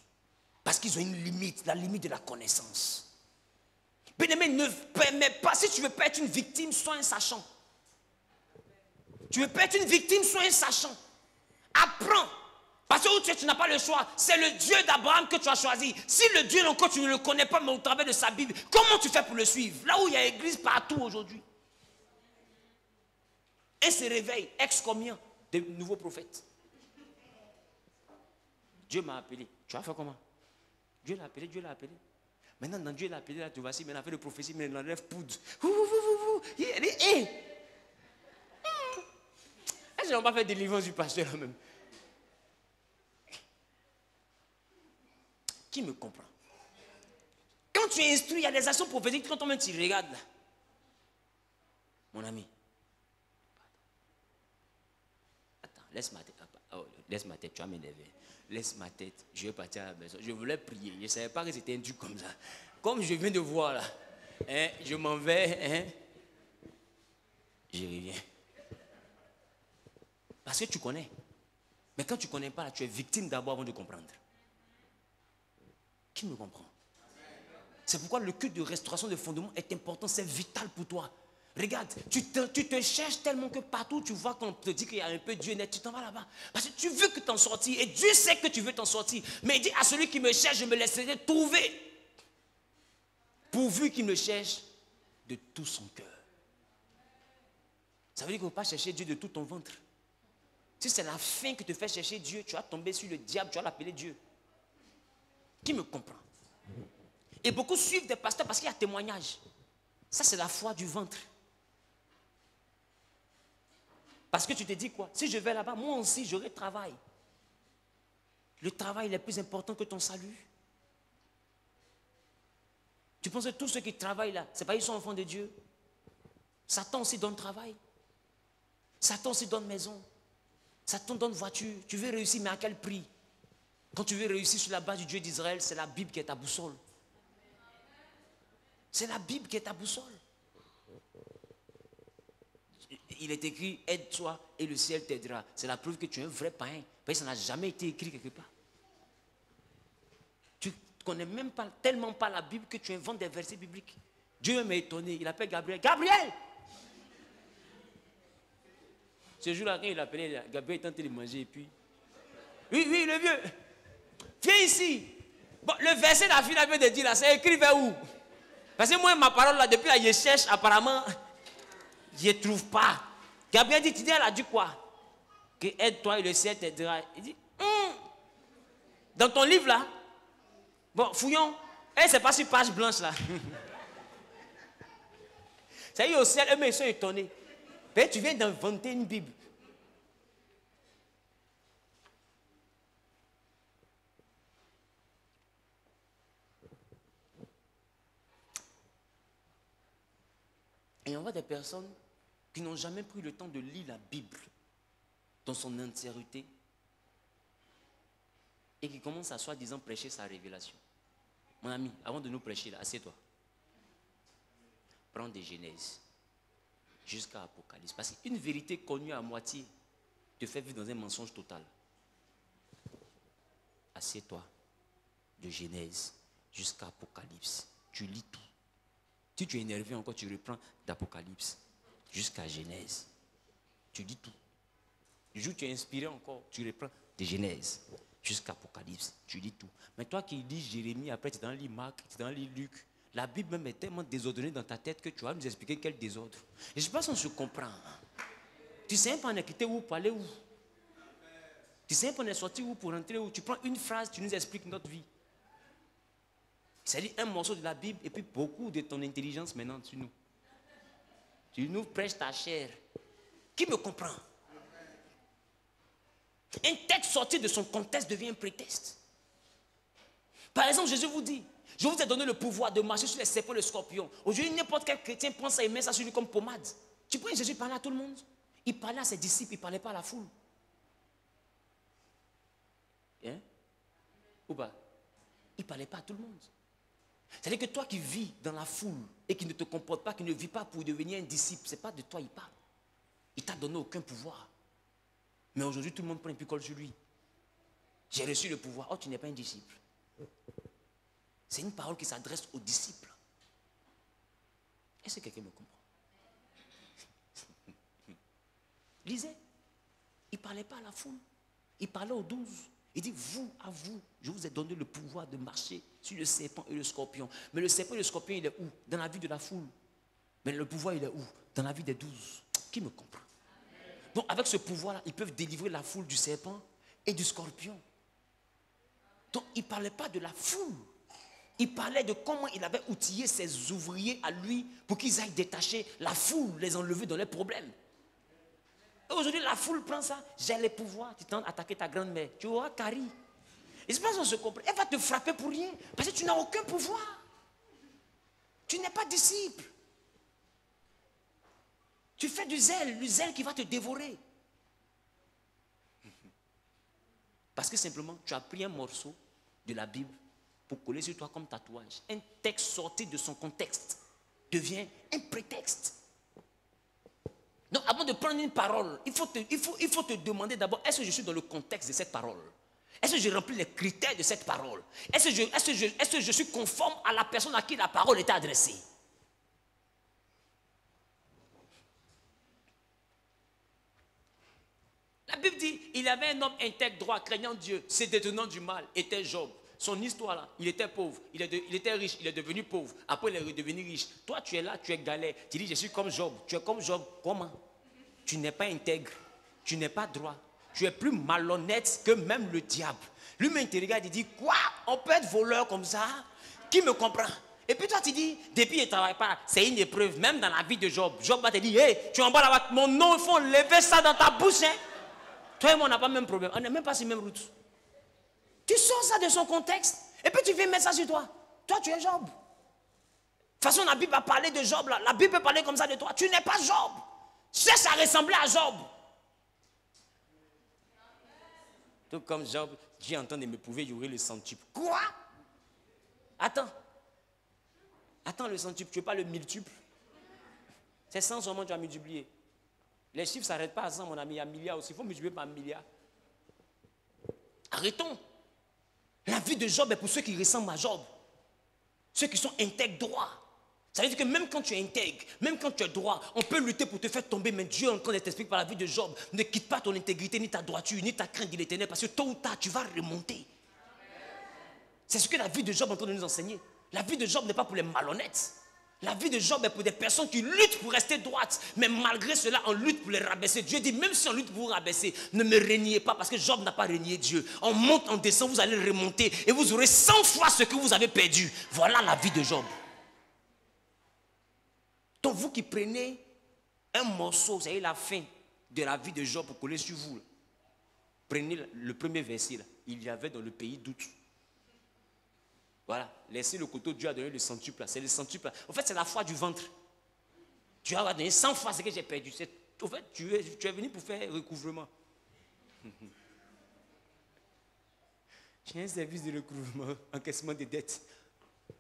Parce qu'ils ont une limite, la limite de la connaissance. Bien-aimé, ne permets pas, si tu ne veux pas être une victime, sois un sachant. Tu ne veux pas être une victime, sois un sachant. Apprends. Parce que tu n'as pas le choix. C'est le Dieu d'Abraham que tu as choisi. Si le Dieu encore tu ne le connais pas, mais au travers de sa Bible, comment tu fais pour le suivre? Là où il y a église partout aujourd'hui. Et se réveille, ex-combien de nouveaux prophètes. Dieu m'a appelé. Tu vas faire comment? Dieu l'a appelé, Dieu l'a appelé. Maintenant, dans Dieu l'a appelé, là, tu vas maintenant faire de prophétie, mais il enlève poudre. Est-ce qu'ils n'ont pas fait délivrance du pasteur même? Qui me comprend? Quand tu es instruit, il y a des actions prophétiques, quand toi-même tu regardes là. Mon ami. Attends, laisse ma tête. Oh, laisse ma tête, tu vas m'énerver. Laisse ma tête, je vais partir à la maison. Je voulais prier, je ne savais pas que c'était un truc comme ça. Comme je viens de voir là, hein, je m'en vais, hein, je reviens. Parce que tu connais. Mais quand tu ne connais pas, là, tu es victime d'abord avant de comprendre. Qui me comprend? C'est pourquoi le culte de restauration de fondement est important, c'est vital pour toi. Regarde, tu te cherches tellement que partout tu vois qu'on te dit qu'il y a un peu de Dieu net, tu t'en vas là-bas. Parce que tu veux que t'en sortir et Dieu sait que tu veux t'en sortir. Mais il dit à celui qui me cherche, je me laisserai trouver. Pourvu qu'il me cherche de tout son cœur. Ça veut dire qu'il ne faut pas chercher Dieu de tout ton ventre. Si c'est la faim qui te fait chercher Dieu, tu vas tomber sur le diable, tu vas l'appeler Dieu. Qui me comprend? Et beaucoup suivent des pasteurs parce qu'il y a témoignage. Ça, c'est la foi du ventre. Parce que tu te dis quoi? Si je vais là-bas, moi aussi, j'aurai travail. Le travail est plus important que ton salut. Tu penses que tous ceux qui travaillent là, c'est pas qu'ils sont enfants de Dieu? Satan aussi donne travail. Satan aussi donne maison. Satan donne voiture. Tu veux réussir, mais à quel prix? Quand tu veux réussir sur la base du Dieu d'Israël, c'est la Bible qui est ta boussole. C'est la Bible qui est ta boussole. Il est écrit, aide-toi et le ciel t'aidera. C'est la preuve que tu es un vrai païen. Parce que ça n'a jamais été écrit quelque part. Tu ne connais même pas, tellement pas la Bible que tu inventes des versets bibliques. Dieu m'a étonné. Il appelle Gabriel. Gabriel! Ce jour-là, quand il appelait, Gabriel tentait de manger et puis... Oui, le vieux. Viens ici. Bon, le verset la fille avait de dire là, c'est écrit vers où? Parce que moi, ma parole là, depuis là, je cherche, apparemment, je ne trouve pas. Gabriel dit, elle a dit quoi? Que aide-toi et le ciel t'aidera. Il dit, dans ton livre là, bon, fouillons, c'est pas sur page blanche là. Ça y est, au ciel, eux, ils sont étonnés. Et tu viens d'inventer une Bible. Et on voit des personnes qui n'ont jamais pris le temps de lire la Bible dans son entièreté et qui commencent à soi-disant prêcher sa révélation. Mon ami, avant de nous prêcher, là, assieds-toi. Prends des Genèses jusqu'à Apocalypse. Parce qu'une vérité connue à moitié te fait vivre dans un mensonge total. Assieds-toi de Genèse jusqu'à Apocalypse. Tu lis tout. Si tu es énervé encore, tu reprends d'Apocalypse jusqu'à Genèse. Tu lis tout. Du jour où tu es inspiré encore, tu reprends de Genèse jusqu'à Apocalypse. Tu lis tout. Mais toi qui lis Jérémie, après tu es dans le livre Marc, tu es dans le livre Luc, la Bible même est tellement désordonnée dans ta tête que tu vas nous expliquer quel désordre. Et je ne sais pas si on se comprend. Tu sais pas on est quitté où pour aller où. Tu sais pas on est sorti où pour rentrer où. Tu prends une phrase, tu nous expliques notre vie. C'est-à-dire un morceau de la Bible et puis beaucoup de ton intelligence maintenant sur nous. Tu nous prêches ta chair. Qui me comprend? Un texte sorti de son contexte devient un prétexte. Par exemple, Jésus vous dit, je vous ai donné le pouvoir de marcher sur les serpents et les scorpions. Aujourd'hui, n'importe quel chrétien prend ça et met ça sur lui comme pommade. Tu prends Jésus parler à tout le monde. Il parlait à ses disciples, il ne parlait pas à la foule. Hein? Ou pas? Il ne parlait pas à tout le monde. C'est-à-dire que toi qui vis dans la foule et qui ne te comporte pas, qui ne vis pas pour devenir un disciple, ce n'est pas de toi il parle. Il ne t'a donné aucun pouvoir. Mais aujourd'hui, tout le monde prend une picole sur lui. J'ai reçu le pouvoir. Oh, tu n'es pas un disciple. C'est une parole qui s'adresse aux disciples. Est-ce que quelqu'un me comprend? Lisez. Il ne parlait pas à la foule. Il parlait aux 12. Il dit, vous, à vous, je vous ai donné le pouvoir de marcher sur le serpent et le scorpion. Mais le serpent et le scorpion, il est où? Dans la vie de la foule. Mais le pouvoir, il est où? Dans la vie des 12. Qui me comprend? Donc, avec ce pouvoir-là, ils peuvent délivrer la foule du serpent et du scorpion. Donc, il ne parlait pas de la foule. Il parlait de comment il avait outillé ses ouvriers à lui pour qu'ils aillent détacher la foule, les enlever dans les problèmes. Aujourd'hui, la foule prend ça. J'ai les pouvoirs. Tu tentes d'attaquer ta grand-mère. Tu auras Carrie. Et c'est pas ça qu'on se comprend. Elle va te frapper pour rien. Parce que tu n'as aucun pouvoir. Tu n'es pas disciple. Tu fais du zèle qui va te dévorer. Parce que simplement, tu as pris un morceau de la Bible pour coller sur toi comme tatouage. Un texte sorti de son contexte devient un prétexte. Donc, avant de prendre une parole, il faut te demander d'abord, est-ce que je suis dans le contexte de cette parole? Est-ce que je remplis les critères de cette parole? Est-ce que je suis conforme à la personne à qui la parole est adressée? La Bible dit, il y avait un homme intègre, droit, craignant Dieu, se détournant du mal, était Job. Son histoire là, il était pauvre, il était riche, il est devenu pauvre. Après, il est redevenu riche. Toi, tu es là, tu es galère. Tu dis, je suis comme Job. Tu es comme Job, comment? Tu n'es pas intègre, tu n'es pas droit. Tu es plus malhonnête que même le diable. Lui-même te regarde, il dit, quoi? On peut être voleur comme ça? Qui me comprend? Et puis toi, tu dis, depuis il ne travaille pas, c'est une épreuve. Même dans la vie de Job, Job va te dire, hey, tu es en bas là-bas, mon nom, il faut enlever ça dans ta bouche. Hein? Toi et moi, on n'a pas le même problème. On n'est même pas sur la même route. Tu sors ça de son contexte et puis tu viens mettre ça sur toi. Toi, tu es Job. De toute façon, la Bible a parlé de Job. Là. La Bible peut parler comme ça de toi. Tu n'es pas Job. Cherche à ressembler à Job. Tout comme Job, Dieu est en train de me prouver, il y aurait le centuple. Quoi? Attends, le centuple, tu veux pas le miltuple? C'est 100 seulement tu vas multiplier. Les chiffres ne s'arrêtent pas à 100, mon ami. Il y a milliard aussi. Il faut multiplier par milliard. Arrêtons. La vie de Job est pour ceux qui ressemblent à Job. Ceux qui sont intègres, droits. Ça veut dire que même quand tu es intègre, même quand tu es droit, on peut lutter pour te faire tomber. Mais Dieu est en train de t'expliquer par la vie de Job. Ne quitte pas ton intégrité, ni ta droiture, ni ta crainte de l'Éternel. Parce que tôt ou tard, tu vas remonter. C'est ce que la vie de Job est en train de nous enseigner. La vie de Job n'est pas pour les malhonnêtes. La vie de Job est pour des personnes qui luttent pour rester droites. Mais malgré cela, on lutte pour les rabaisser. Dieu dit, même si on lutte pour vous rabaisser, ne me reniez pas. Parce que Job n'a pas renié Dieu. On monte, on descend, vous allez remonter. Et vous aurez 100 fois ce que vous avez perdu. Voilà la vie de Job. Donc vous qui prenez Un morceau, c'est la fin de la vie de Job pour coller sur vous. Là. Prenez le premier verset. Là. Il y avait dans le pays doute. Voilà. Laissez le couteau, Dieu a donné le centuple. C'est le centuple. En fait, c'est la foi du ventre. Dieu a donné 100 fois ce que j'ai perdu. En fait, tu es venu pour faire recouvrement. J'ai un service de recouvrement, encaissement des dettes.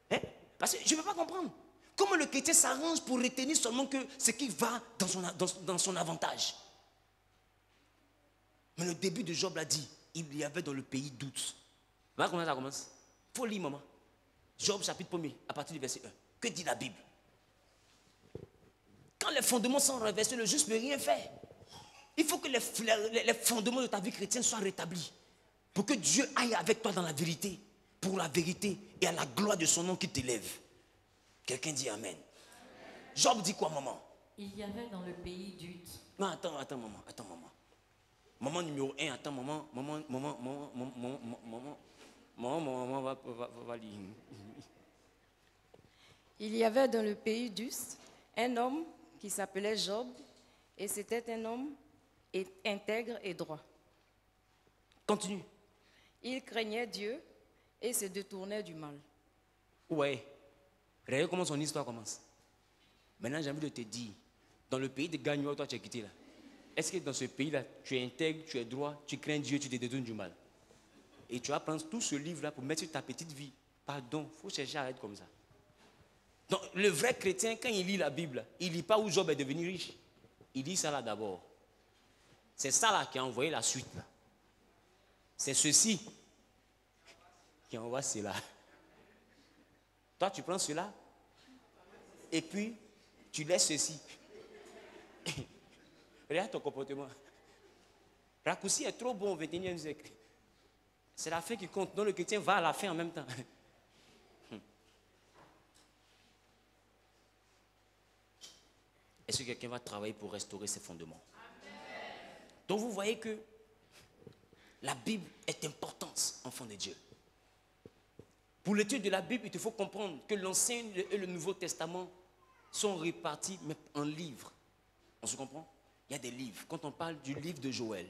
Hein? Parce que je ne peux pas comprendre. Comment le chrétien s'arrange pour retenir seulement que ce qui va dans son avantage. Mais le début de Job l'a dit, il y avait dans le pays doute. Voilà comment ça commence. Il faut lire, maman. Job chapitre 1er, à partir du verset 1. Que dit la Bible? Quand les fondements sont renversés, le juste ne peut rien faire. Il faut que les fondements de ta vie chrétienne soient rétablis. Pour que Dieu aille avec toi dans la vérité. Pour la vérité et à la gloire de son nom qui t'élève. Quelqu'un dit Amen. Job dit quoi, maman? Il y avait dans le pays d'Ut. Non, attends, maman. Maman numéro 1, attends, maman va lire. Il y avait dans le pays d'Us un homme qui s'appelait Job, et c'était un homme intègre et droit. Continue. Il craignait Dieu et se détournait du mal. Ouais. Regarde comment son histoire commence. Maintenant, j'ai envie de te dire, dans le pays de Gagnon, toi tu es quitté là. Est-ce que dans ce pays-là, tu es intègre, tu es droit, tu crains Dieu, tu te détournes du mal? Et tu vas prendre tout ce livre-là pour mettre sur ta petite vie. Pardon, il faut chercher à être comme ça. Donc, le vrai chrétien, quand il lit la Bible, il ne lit pas où Job est devenu riche. Il lit ça là d'abord. C'est ça là qui a envoyé la suite là. C'est ceci qui envoie cela. Toi, tu prends cela et puis tu laisses ceci. Regarde ton comportement. Raccourci est trop bon au XXIe siècle. C'est la fin qui compte. Donc le chrétien va à la fin en même temps. Est-ce que quelqu'un va travailler pour restaurer ses fondements? Amen. Donc vous voyez que la Bible est importante, enfant de Dieu. Pour l'étude de la Bible, il te faut comprendre que l'Ancien et le Nouveau Testament sont répartis mais en livres. On se comprend? Il y a des livres. Quand on parle du livre de Joël,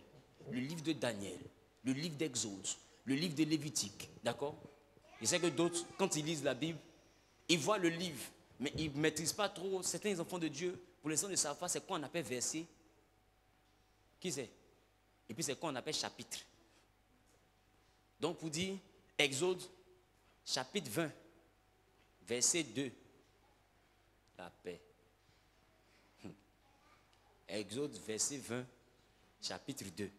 le livre de Daniel, le livre d'Exode, le livre de Lévitique, d'accord? Je sais que d'autres, quand ils lisent la Bible, ils voient le livre, mais ils ne maîtrisent pas trop. Certains enfants de Dieu, pour les gens ne savent pas c'est quoi on appelle verset. Qui c'est? Et puis c'est quoi on appelle chapitre. Donc pour dire Exode, chapitre 20, verset 2, la paix. Exode, verset 20, chapitre 2.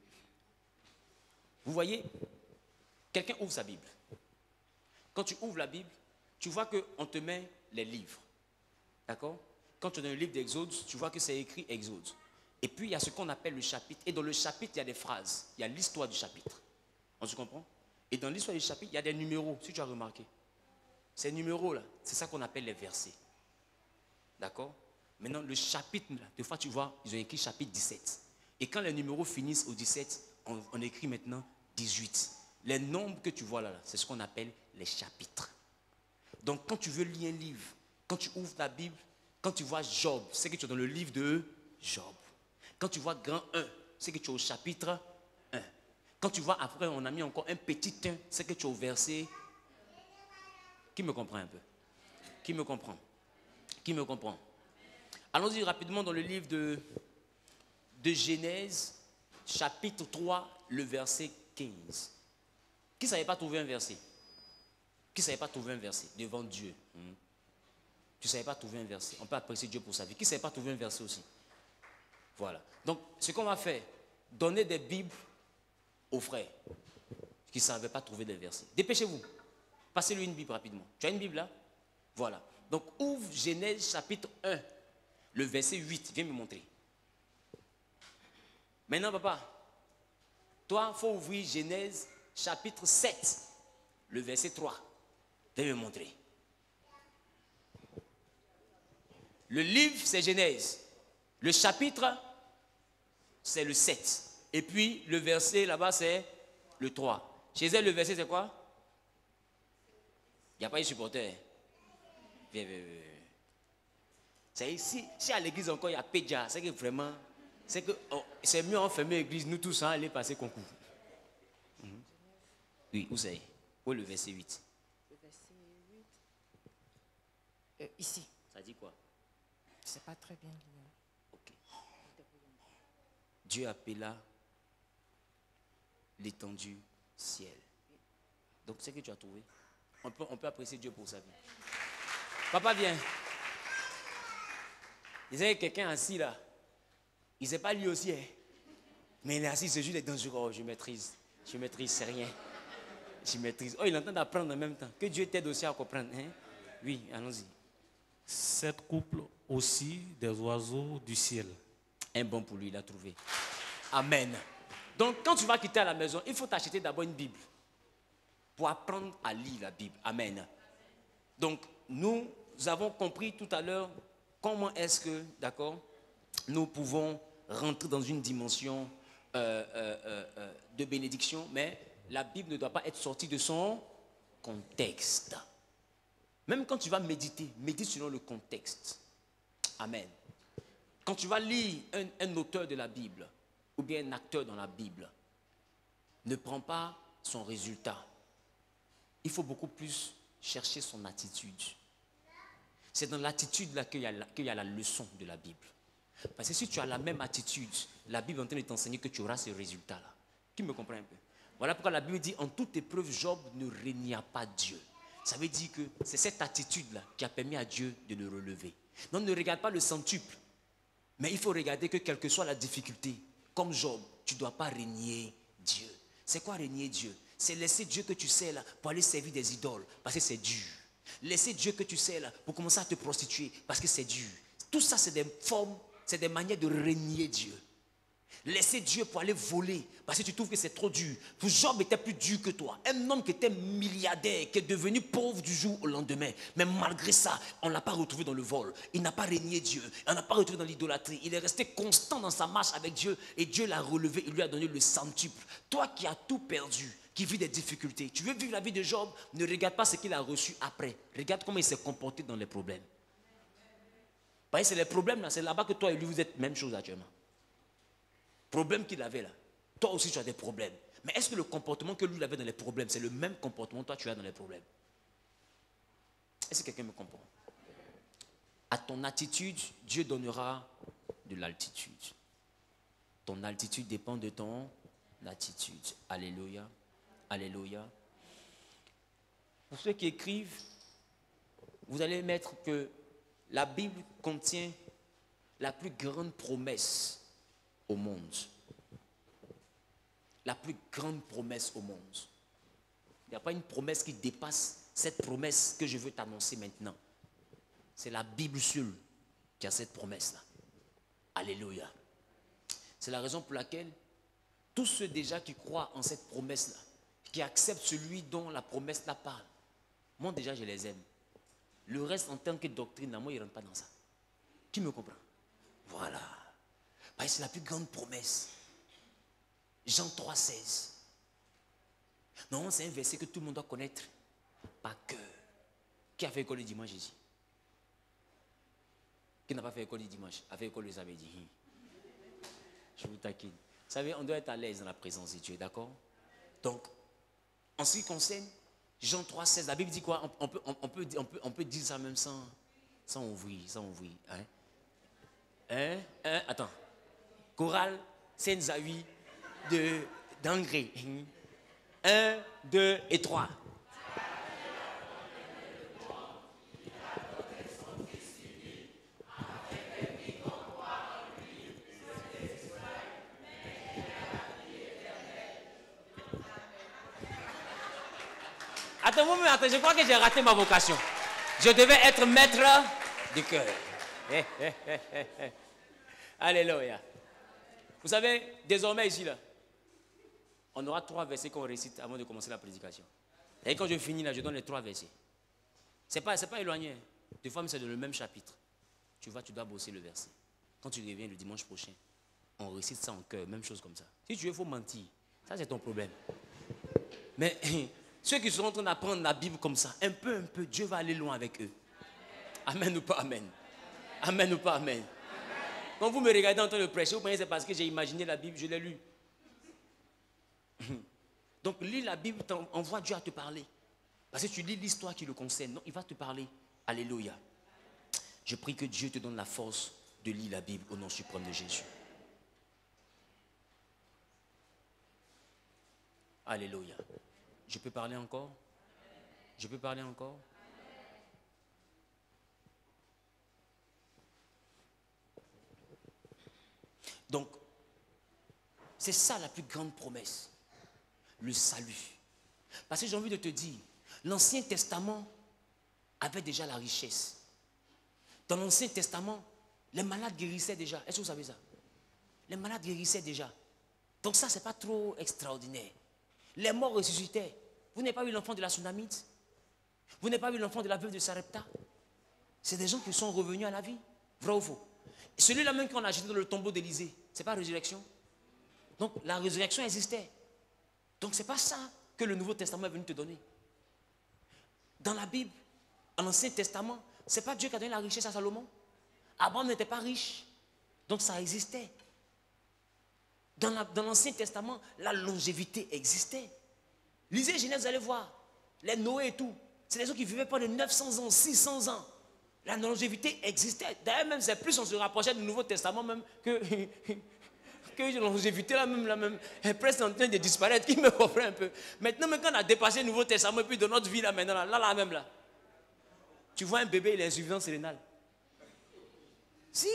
Vous voyez, quelqu'un ouvre sa Bible. Quand tu ouvres la Bible, tu vois qu'on te met les livres. D'accord? Quand tu as un livre d'Exode, tu vois que c'est écrit Exode. Et puis il y a ce qu'on appelle le chapitre. Et dans le chapitre, il y a des phrases. Il y a l'histoire du chapitre. On se comprend? Et dans l'histoire du chapitre, il y a des numéros, si tu as remarqué. Ces numéros-là, c'est ça qu'on appelle les versets. D'accord? Maintenant, le chapitre, des fois, tu vois, ils ont écrit chapitre 17. Et quand les numéros finissent au 17, on écrit maintenant 18. Les nombres que tu vois là, c'est ce qu'on appelle les chapitres. Donc, quand tu veux lire un livre, quand tu ouvres ta Bible, quand tu vois Job, c'est que tu es dans le livre de Job. Quand tu vois grand 1, c'est que tu es au chapitre 1. Quand tu vois après, on a mis encore un petit 1, c'est que tu es au verset. Qui me comprend un peu? Qui me comprend? Qui me comprend? Allons-y rapidement dans le livre de Genèse, chapitre 3, le verset 15. Qui ne savait pas trouver un verset? Qui ne savait pas trouver un verset devant Dieu? Tu ne savais pas trouver un verset. On peut apprécier Dieu pour sa vie. Qui ne savait pas trouver un verset aussi? Voilà. Donc, ce qu'on va faire, donner des Bibles aux frères qui ne savaient pas trouver des versets. Dépêchez-vous. Passez-lui une Bible rapidement. Tu as une Bible là? Voilà. Donc, ouvre Genèse chapitre 1, le verset 8. Viens me montrer. Maintenant, papa, toi, il faut ouvrir Genèse chapitre 7, le verset 3. Viens me montrer. Le livre, c'est Genèse. Le chapitre, c'est le 7. Et puis, le verset là-bas, c'est le 3. Chez elle, le verset, c'est quoi? Il n'y a pas de supporter. Viens. Si à l'église encore il y a Pédia, c'est que vraiment, c'est mieux enfermer l'église, nous tous, hein, aller passer concours. Oui, où c'est? Où est le verset 8? Le verset 8. Ici. Ça dit quoi? Je ne sais pas très bien lire. Ok. Dieu appela l'étendue ciel. Donc c'est que tu as trouvé. On peut apprécier Dieu pour sa vie. Papa, viens. Il y a quelqu'un assis là. Il ne sait pas lui aussi. Hein. Mais il est assis, ce jour, il est dangereux. Oh, je maîtrise, c'est rien. Je maîtrise. Oh, il est en train d'apprendre en même temps. Que Dieu t'aide aussi à comprendre. Hein? Oui, allons-y. 7 couples aussi des oiseaux du ciel. Un bon pour lui, il a trouvé. Amen. Donc, quand tu vas quitter la maison, il faut t'acheter d'abord une Bible pour apprendre à lire la Bible. Amen. Donc, nous avons compris tout à l'heure comment est-ce que, d'accord, nous pouvons rentrer dans une dimension de bénédiction, mais la Bible ne doit pas être sortie de son contexte. Même quand tu vas méditer, médite selon le contexte. Amen. Quand tu vas lire un auteur de la Bible, ou bien un acteur dans la Bible, ne prends pas son résultat. Il faut beaucoup plus chercher son attitude. C'est dans l'attitude là qu'il y a la leçon de la Bible. Parce que si tu as la même attitude, la Bible est en train de t'enseigner que tu auras ce résultat-là. Qui me comprend un peu? Voilà pourquoi la Bible dit, en toute épreuve, Job ne régna pas Dieu. Ça veut dire que c'est cette attitude-là qui a permis à Dieu de le relever. Donc ne regarde pas le centuple. Mais il faut regarder que quelle que soit la difficulté, comme Job, tu ne dois pas régner Dieu. C'est quoi régner Dieu? C'est laisser Dieu que tu sais là pour aller servir des idoles, parce que c'est dur. Laisser Dieu que tu sais là pour commencer à te prostituer, parce que c'est dur. Tout ça, c'est des formes, c'est des manières de régner Dieu. Laisser Dieu pour aller voler, parce que tu trouves que c'est trop dur. Job était plus dur que toi. Un homme qui était milliardaire, qui est devenu pauvre du jour au lendemain. Mais malgré ça, on ne l'a pas retrouvé dans le vol. Il n'a pas régné Dieu. On n'a pas retrouvé dans l'idolâtrie. Il est resté constant dans sa marche avec Dieu. Et Dieu l'a relevé. Il lui a donné le centuple. Toi qui as tout perdu, qui vis des difficultés, tu veux vivre la vie de Job, ne regarde pas ce qu'il a reçu après. Regarde comment il s'est comporté dans les problèmes. Parce que c'est les problèmes là, c'est là-bas que toi et lui vous êtes même chose actuellement. Problème qu'il avait là. Toi aussi tu as des problèmes. Mais est-ce que le comportement que lui avait dans les problèmes, c'est le même comportement que toi tu as dans les problèmes? Est-ce que quelqu'un me comprend? À ton attitude, Dieu donnera de l'altitude. Ton altitude dépend de ton attitude. Alléluia. Alléluia. Pour ceux qui écrivent, vous allez mettre que la Bible contient la plus grande promesse au monde. La plus grande promesse au monde. Il n'y a pas une promesse qui dépasse cette promesse que je veux t'annoncer maintenant. C'est la Bible seule qui a cette promesse-là. Alléluia. C'est la raison pour laquelle tous ceux déjà qui croient en cette promesse-là, qui acceptent celui dont la promesse la parle, moi déjà je les aime. Le reste en tant que doctrine, moi il ne rentre pas dans ça. Qui me comprend? Voilà. C'est la plus grande promesse. Jean 3,16. Non, c'est un verset que tout le monde doit connaître par cœur. Qui a fait école le dimanche ici? Qui n'a pas fait école le dimanche? A fait école le samedi? Je vous taquine. Vous savez, on doit être à l'aise dans la présence de Dieu, d'accord? Donc, en ce qui concerne Jean 3,16, la Bible dit quoi? On peut dire ça même sans ouvrir. Attends. Chorale Saint-Zawi d'Angré. 1, 2 et 3. Attends, je crois que j'ai raté ma vocation. Je devais être maître du cœur. Alléluia. Vous savez, désormais ici, là, on aura 3 versets qu'on récite avant de commencer la prédication. Et quand je finis là, je donne les 3 versets. C'est pas éloigné. Des fois, c'est dans le même chapitre. Tu dois bosser le verset. Quand tu reviens le dimanche prochain, on récite ça en cœur, même chose comme ça. Si tu veux, il faut mentir. Ça, c'est ton problème. Mais ceux qui sont en train d'apprendre la Bible comme ça, un peu, Dieu va aller loin avec eux. Amen ou pas amen? Amen ou pas amen? Quand vous me regardez en train de prêcher, vous pensez que c'est parce que j'ai imaginé la Bible, je l'ai lu. Donc, lis la Bible, envoie Dieu à te parler. Parce que tu lis l'histoire qui le concerne. Non, il va te parler. Alléluia. Je prie que Dieu te donne la force de lire la Bible au nom suprême de Jésus. Alléluia. Je peux parler encore? Je peux parler encore? Donc, c'est ça la plus grande promesse. Le salut. Parce que j'ai envie de te dire, l'Ancien Testament avait déjà la richesse. Dans l'Ancien Testament, les malades guérissaient déjà. Est-ce que vous savez ça? Les malades guérissaient déjà. Donc ça, ce n'est pas trop extraordinaire. Les morts ressuscitaient. Vous n'avez pas vu l'enfant de la Sunamite? Vous n'avez pas vu l'enfant de la veuve de Sarepta? C'est des gens qui sont revenus à la vie. Vrai ou faux? Celui-là même qu'on a jeté dans le tombeau d'Élysée, ce n'est pas la résurrection? Donc la résurrection existait. Donc ce n'est pas ça que le Nouveau Testament est venu te donner. Dans la Bible, en l'Ancien Testament, ce n'est pas Dieu qui a donné la richesse à Salomon. Abraham n'était pas riche. Donc ça existait. Dans l'Ancien Testament, la longévité existait. Lisez Genèse, vous allez voir. Les Noé et tout. C'est des gens qui vivaient pas de 900 ans, 600 ans. La longévité existait. D'ailleurs, même c'est plus on se rapprochait du Nouveau Testament même que la longévité là même est presque en train de disparaître. Qui me comprend un peu? Maintenant, même quand on a dépassé le Nouveau Testament et puis de notre vie là maintenant, là même là. Tu vois un bébé, il a insuffisance rénale. Si.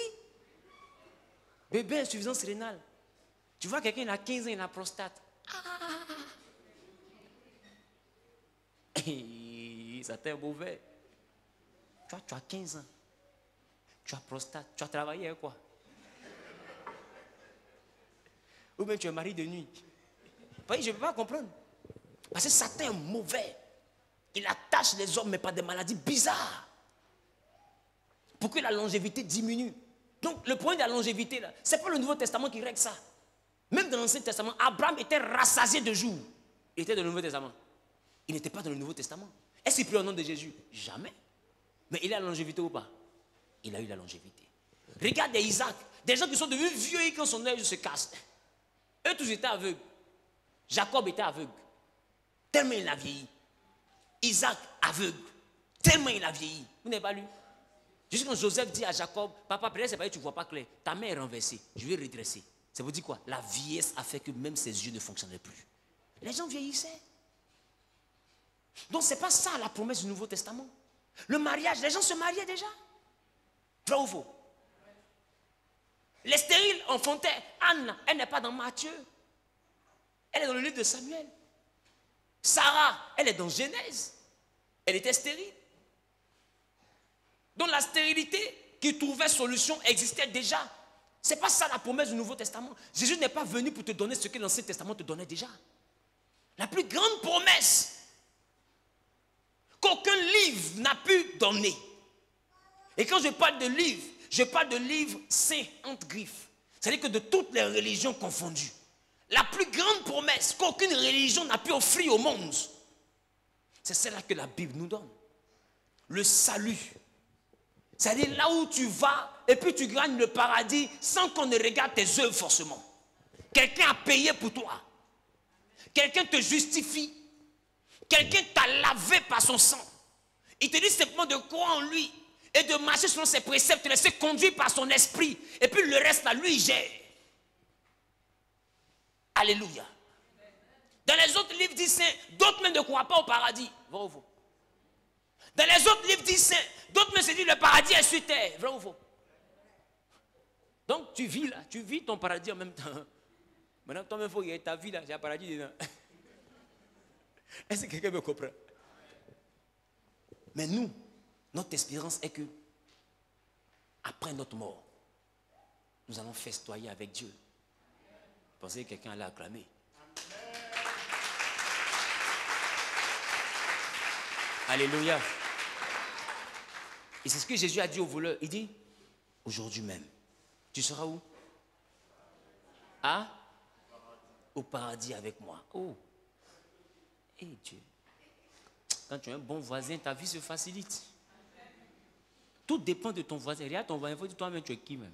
Bébé, insuffisance rénale. Tu vois quelqu'un, il a 15 ans, il a prostate. Ça t'est mauvais. Tu as 15 ans. Tu as prostate. Tu as travaillé avec quoi? Ou bien tu es marié de nuit. Je ne peux pas comprendre. Parce que Satan est mauvais. Il attache les hommes, mais par des maladies bizarres. Pour que la longévité diminue. Donc, le point de la longévité, là, ce n'est pas le Nouveau Testament qui règle ça. Même dans l'Ancien Testament, Abraham était rassasié de jours. Il était dans le Nouveau Testament. Il n'était pas dans le Nouveau Testament. Est-ce qu'il prie au nom de Jésus? Jamais. Mais il a la longévité ou pas? Il a eu la longévité. Regarde Isaac. Des gens qui sont devenus vieux et quand son œil se casse. Eux tous étaient aveugles. Jacob était aveugle. Tellement il a vieilli. Isaac, aveugle. Tellement il a vieilli. Vous n'avez pas lu? Jusqu'à quand Joseph dit à Jacob, papa, peut-être c'est pas que tu ne vois pas clair. Ta main est renversée. Je vais redresser. Ça veut dire quoi? La vieillesse a fait que même ses yeux ne fonctionnaient plus. Les gens vieillissaient. Donc ce n'est pas ça la promesse du Nouveau Testament. Le mariage, les gens se mariaient déjà. Vrai ou faux? Les stériles enfantaient. Anne, elle n'est pas dans Matthieu. Elle est dans le livre de Samuel. Sarah, elle est dans Genèse. Elle était stérile. Donc la stérilité qui trouvait solution existait déjà. Ce n'est pas ça la promesse du Nouveau Testament. Jésus n'est pas venu pour te donner ce que l'Ancien Testament te donnait déjà. La plus grande promesse qu'aucun livre n'a pu donner. Et quand je parle de livre, je parle de livres saints entre griffes. C'est-à-dire que de toutes les religions confondues, la plus grande promesse qu'aucune religion n'a pu offrir au monde, c'est celle-là que la Bible nous donne. Le salut. C'est-à-dire là où tu vas et puis tu gagnes le paradis sans qu'on ne regarde tes œuvres forcément. Quelqu'un a payé pour toi. Quelqu'un te justifie. Quelqu'un t'a lavé par son sang. Il te dit simplement de croire en lui et de marcher selon ses préceptes, de laisser conduire par son esprit. Et puis le reste là, lui, il gère. Alléluia. Dans les autres livres disent saints, d'autres même ne croient pas au paradis. Vrai ou faux? Dans les autres livres disent saints, d'autres même se disent le paradis est sur terre. Vrai ou faux? Donc tu vis là, tu vis ton paradis en même temps. Maintenant, toi-même, il faut que ta vie là, j'ai un paradis dedans. Est-ce que quelqu'un me comprend? Mais nous, notre espérance est que, après notre mort, nous allons festoyer avec Dieu. Vous pensez que quelqu'un allait acclamer? Alléluia. Et c'est ce que Jésus a dit au voleur. Il dit, aujourd'hui même, tu seras où? Au paradis avec moi. Oh. Eh Dieu. Quand tu es un bon voisin, ta vie se facilite. Tout dépend de ton voisin. Regarde ton voisin, il faut dire toi-même, tu es qui même?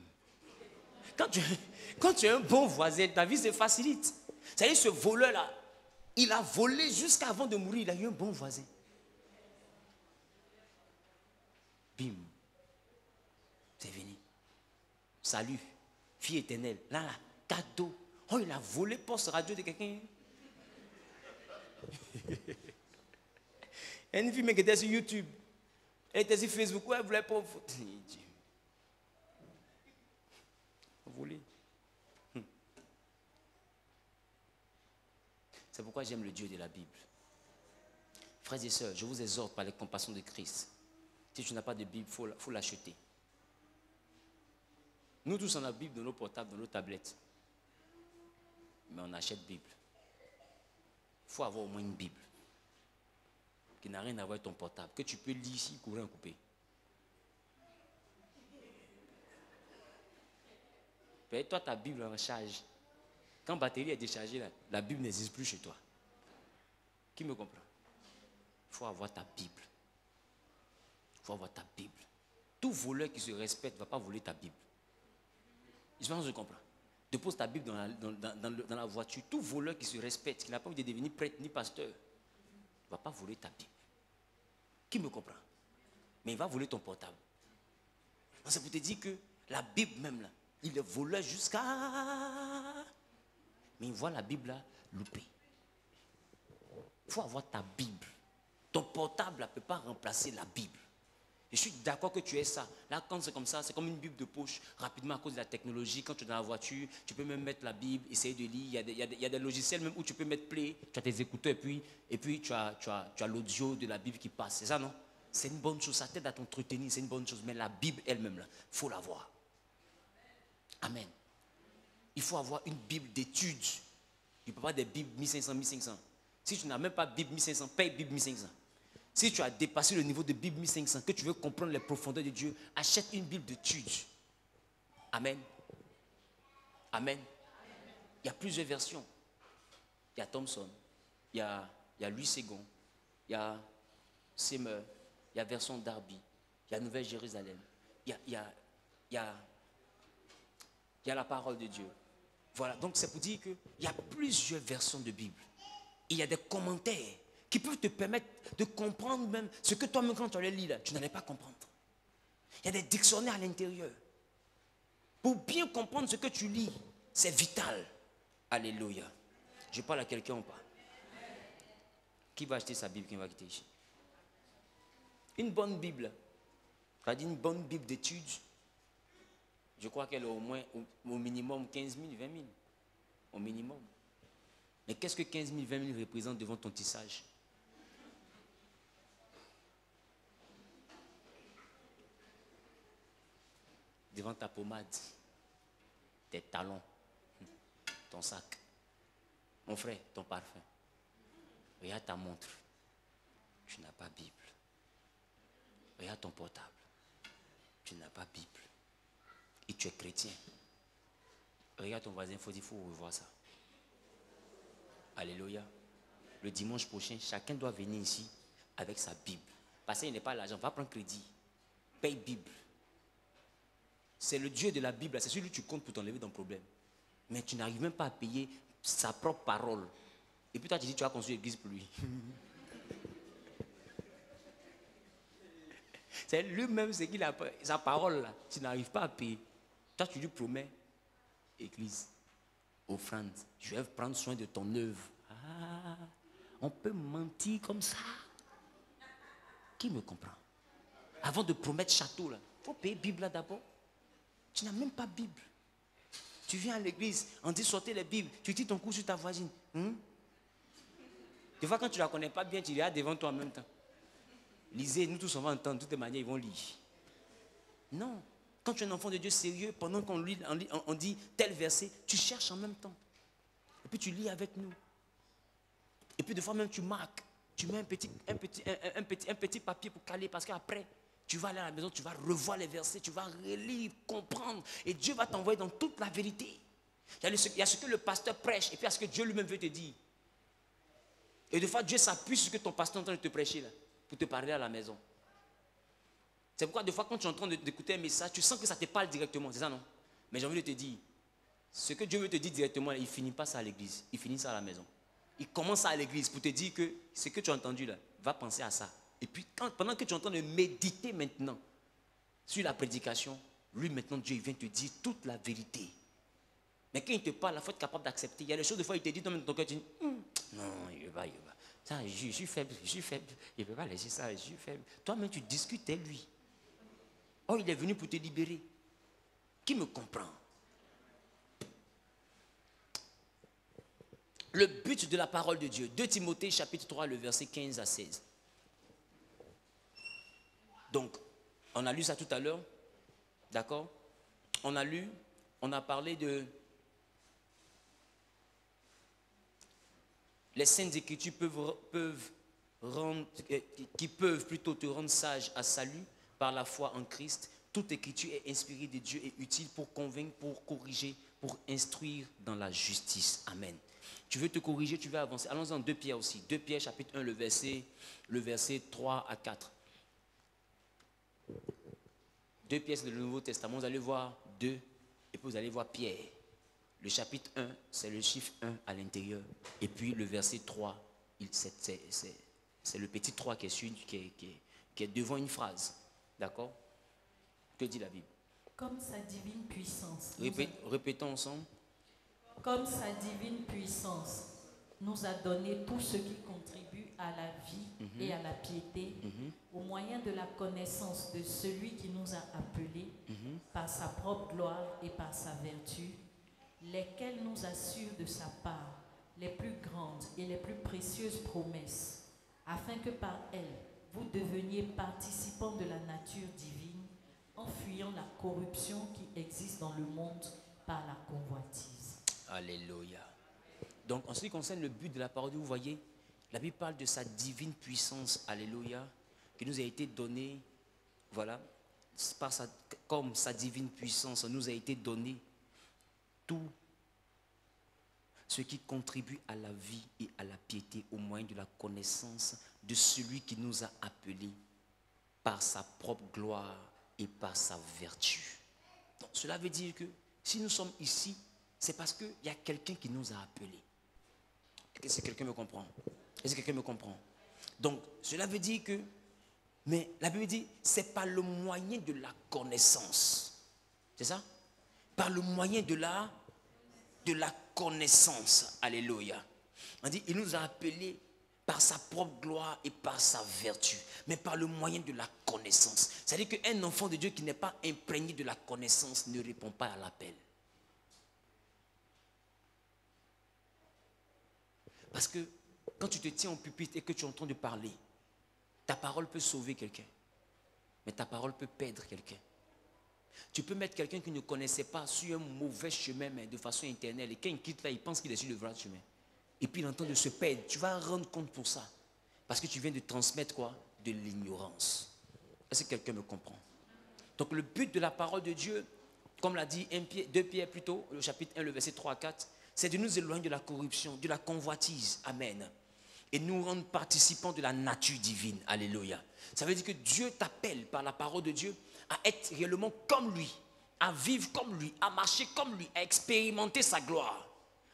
Quand tu es un bon voisin, ta vie se facilite. C'est-à-dire ce voleur-là, il a volé jusqu'avant de mourir, il a eu un bon voisin. Bim. C'est fini. Salut. Fille éternelle. Là, cadeau. Oh, il a volé poste radio de quelqu'un. Une fille qui était sur YouTube. Elle était sur Facebook. Ouais, elle voulait pas. Voler. C'est pourquoi j'aime le Dieu de la Bible. Frères et sœurs, je vous exhorte par les compassions de Christ. Si tu n'as pas de Bible, il faut l'acheter. Nous tous, on a la Bible dans nos portables, dans nos tablettes. Mais on achète Bible. Il faut avoir au moins une Bible qui n'a rien à voir avec ton portable, que tu peux lire ici, courir en coupé. Peut-être toi, ta Bible en charge. Quand la batterie est déchargée, la Bible n'existe plus chez toi. Qui me comprend? Il faut avoir ta Bible. Il faut avoir ta Bible. Tout voleur qui se respecte ne va pas voler ta Bible. Je pense que je comprends. Dépose ta Bible dans la voiture. Tout voleur qui se respecte, qui n'a pas envie de devenir prêtre ni pasteur, ne va pas voler ta Bible. Qui me comprend? Mais il va voler ton portable. C'est pour te dire que la Bible même là, il est voleur jusqu'à... Mais il voit la Bible là, loupée. Il faut avoir ta Bible. Ton portable ne peut pas remplacer la Bible. Je suis d'accord que tu aies ça. Là, quand c'est comme ça, c'est comme une Bible de poche. Rapidement, à cause de la technologie, quand tu es dans la voiture, tu peux même mettre la Bible, essayer de lire. Il y a des logiciels même où tu peux mettre play, tu as tes écouteurs et puis tu as l'audio de la Bible qui passe. C'est ça, non? C'est une bonne chose. Ça t'aide à t'entretenir, c'est une bonne chose. Mais la Bible elle-même, il faut l'avoir. Amen. Il faut avoir une Bible d'études. Il ne peut pas des Bibles 1500. Si tu n'as même pas Bible 1500, paye Bible 1500. Si tu as dépassé le niveau de Bible 1500, que tu veux comprendre les profondeurs de Dieu, achète une Bible d'études. Amen. Amen. Il y a plusieurs versions. Il y a Thompson, il y a Louis Ségon, il y a Seymour, il y a version Darby, il y a Nouvelle Jérusalem, il y a la parole de Dieu. Voilà, donc c'est pour dire qu'il y a plusieurs versions de Bible. Et il y a des commentaires qui peuvent te permettre de comprendre même ce que toi-même, quand tu allais lire, là, tu n'allais pas comprendre. Il y a des dictionnaires à l'intérieur. Pour bien comprendre ce que tu lis, c'est vital. Alléluia. Je parle à quelqu'un ou pas? Qui va acheter sa Bible, qui va quitter ici? Une bonne Bible, c'est-à-dire une bonne Bible d'études, je crois qu'elle a au moins, au minimum 15 000, 20 000. Au minimum. Mais qu'est-ce que 15 000, 20 000 représentent devant ton tissage? Devant ta pommade, tes talons, ton sac. Mon frère, ton parfum. Regarde ta montre. Tu n'as pas Bible. Regarde ton portable. Tu n'as pas Bible. Et tu es chrétien. Regarde ton voisin, il faut revoir ça. Alléluia. Le dimanche prochain, chacun doit venir ici avec sa Bible. Parce qu'il n'est pas l'argent, va prendre crédit. Paye Bible. C'est le Dieu de la Bible, c'est celui que tu comptes pour t'enlever ton problème. Mais tu n'arrives même pas à payer sa propre parole. Et puis toi tu dis tu vas construire l'église pour lui. C'est lui-même, c'est qu'il a sa parole là. Tu n'arrives pas à payer. Toi tu lui promets église, offrande. Je vais prendre soin de ton œuvre. Ah, on peut mentir comme ça. Qui me comprend? Avant de promettre château là, il faut payer Bible là d'abord. Tu n'as même pas Bible. Tu viens à l'église, on dit sortez les Bibles, tu dis ton coup sur ta voisine. Des fois quand tu ne la connais pas bien, tu regardes devant toi en même temps. Lisez, nous tous on va entendre, de toutes les manières ils vont lire. Non, quand tu es un enfant de Dieu sérieux, pendant qu'on lit, on dit tel verset, tu cherches en même temps. Et puis tu lis avec nous. Et puis des fois même tu marques, tu mets un petit papier pour caler parce qu'après, tu vas aller à la maison, tu vas revoir les versets, tu vas relire, comprendre. Et Dieu va t'envoyer dans toute la vérité. Il y a ce que le pasteur prêche et puis il y a ce que Dieu lui-même veut te dire. Et des fois, Dieu s'appuie sur ce que ton pasteur est en train de te prêcher là, pour te parler à la maison. C'est pourquoi des fois quand tu es en train d'écouter un message, tu sens que ça te parle directement, c'est ça non? Mais j'ai envie de te dire, ce que Dieu veut te dire directement, il ne finit pas ça à l'église, il finit ça à la maison. Il commence ça à l'église pour te dire que ce que tu as entendu là, va penser à ça. Et puis pendant que tu es en train de méditer maintenant sur la prédication, lui maintenant Dieu il vient te dire toute la vérité. Mais quand il te parle, il faut être capable d'accepter. Il y a des choses, des fois il te dit dans ton cœur, tu dis, non, il va. Ça, je suis faible, il ne peut pas laisser ça, je suis faible. Toi-même tu discutais lui. Oh, il est venu pour te libérer. Qui me comprend? Le but de la parole de Dieu, 2 Timothée chapitre 3, le verset 15 à 16. Donc, on a lu ça tout à l'heure, d'accord? On a parlé de... Les saintes écritures qui peuvent plutôt te rendre sage à salut par la foi en Christ. Toute écriture est inspirée de Dieu et utile pour convaincre, pour corriger, pour instruire dans la justice. Amen. Tu veux te corriger, tu veux avancer. Allons-y en 2 Pierre aussi. 2 Pierre chapitre 1, le verset 3 à 4. 2 Pierre, c'est le Nouveau Testament. Vous allez voir 2 et puis vous allez voir Pierre. Le chapitre 1, c'est le chiffre 1 à l'intérieur. Et puis le verset 3, c'est le petit 3 qui est devant une phrase. D'accord? Que dit la Bible? Comme sa divine puissance. Répétons ensemble. Comme sa divine puissance nous a donné tout ce qui contribue à la vie et à la piété, au moyen de la connaissance de celui qui nous a appelés par sa propre gloire et par sa vertu, lesquels nous assurent de sa part les plus grandes et les plus précieuses promesses, afin que par elles, vous deveniez participants de la nature divine, en fuyant la corruption qui existe dans le monde par la convoitise. Alléluia. Donc, en ce qui concerne le but de la parole, vous voyez, la Bible parle de sa divine puissance, alléluia, qui nous a été donnée, voilà, comme sa divine puissance nous a été donnée tout ce qui contribue à la vie et à la piété au moyen de la connaissance de celui qui nous a appelés par sa propre gloire et par sa vertu. Donc, cela veut dire que si nous sommes ici, c'est parce qu'il y a quelqu'un qui nous a appelés. Est-ce que quelqu'un me comprend? Est-ce que quelqu'un me comprend? Donc, cela veut dire que, mais la Bible dit, c'est par le moyen de la connaissance. C'est ça? Par le moyen de la connaissance. Alléluia. On dit, il nous a appelés par sa propre gloire et par sa vertu, mais par le moyen de la connaissance. C'est-à-dire qu'un enfant de Dieu qui n'est pas imprégné de la connaissance ne répond pas à l'appel. Parce que quand tu te tiens au pupitre et que tu es en train de parler, ta parole peut sauver quelqu'un, mais ta parole peut perdre quelqu'un. Tu peux mettre quelqu'un qui ne connaissait pas sur un mauvais chemin, mais de façon éternelle, et quand il quitte là, il pense qu'il est sur le vrai chemin. Et puis il entend de se perdre. Tu vas rendre compte pour ça. Parce que tu viens de transmettre quoi? De l'ignorance. Est-ce que quelqu'un me comprend? Donc le but de la parole de Dieu, comme l'a dit 2 Pierre plutôt, le chapitre 1, le verset 3 à 4, c'est de nous éloigner de la corruption, de la convoitise. Amen. Et nous rendre participants de la nature divine. Alléluia. Ça veut dire que Dieu t'appelle par la parole de Dieu à être réellement comme lui, à vivre comme lui, à marcher comme lui, à expérimenter sa gloire,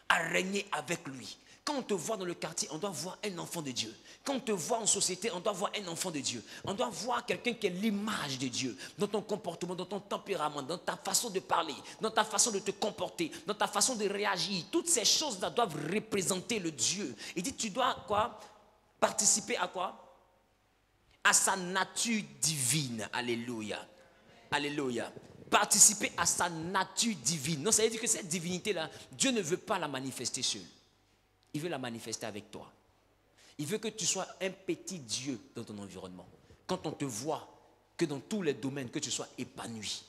à régner avec lui. Quand on te voit dans le quartier, on doit voir un enfant de Dieu. Quand on te voit en société, on doit voir un enfant de Dieu. On doit voir quelqu'un qui est l'image de Dieu. Dans ton comportement, dans ton tempérament, dans ta façon de parler, dans ta façon de te comporter, dans ta façon de réagir. Toutes ces choses-là doivent représenter le Dieu. Il dit, tu dois quoi? Participer à quoi? À sa nature divine. Alléluia. Alléluia. Participer à sa nature divine. Non, ça veut dire que cette divinité-là, Dieu ne veut pas la manifester seul. Il veut la manifester avec toi. Il veut que tu sois un petit Dieu dans ton environnement. Quand on te voit, que dans tous les domaines, que tu sois épanoui.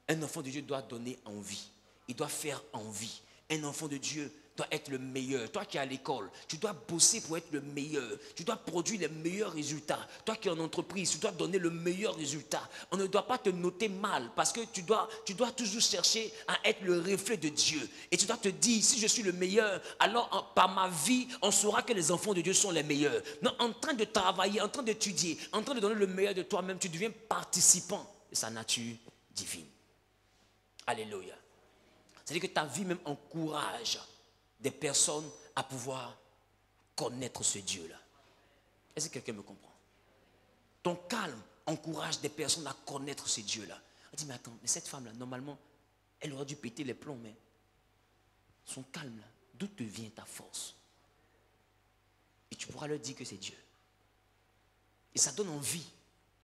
Un enfant de Dieu doit donner envie. Il doit faire envie. Un enfant de Dieu dois être le meilleur. Toi qui es à l'école, tu dois bosser pour être le meilleur. Tu dois produire les meilleurs résultats. Toi qui es en entreprise, tu dois donner le meilleur résultat. On ne doit pas te noter mal parce que tu dois toujours chercher à être le reflet de Dieu. Et tu dois te dire, si je suis le meilleur, alors par ma vie, on saura que les enfants de Dieu sont les meilleurs. Non, en train de travailler, en train d'étudier, en train de donner le meilleur de toi-même, tu deviens participant de sa nature divine. Alléluia. C'est-à-dire que ta vie même encourage des personnes à pouvoir connaître ce Dieu-là. Est-ce que quelqu'un me comprend? Ton calme encourage des personnes à connaître ce Dieu-là. On dit, mais attends, mais cette femme-là, normalement, elle aurait dû péter les plombs, mais son calme-là, d'où te vient ta force? Et tu pourras leur dire que c'est Dieu. Et ça donne envie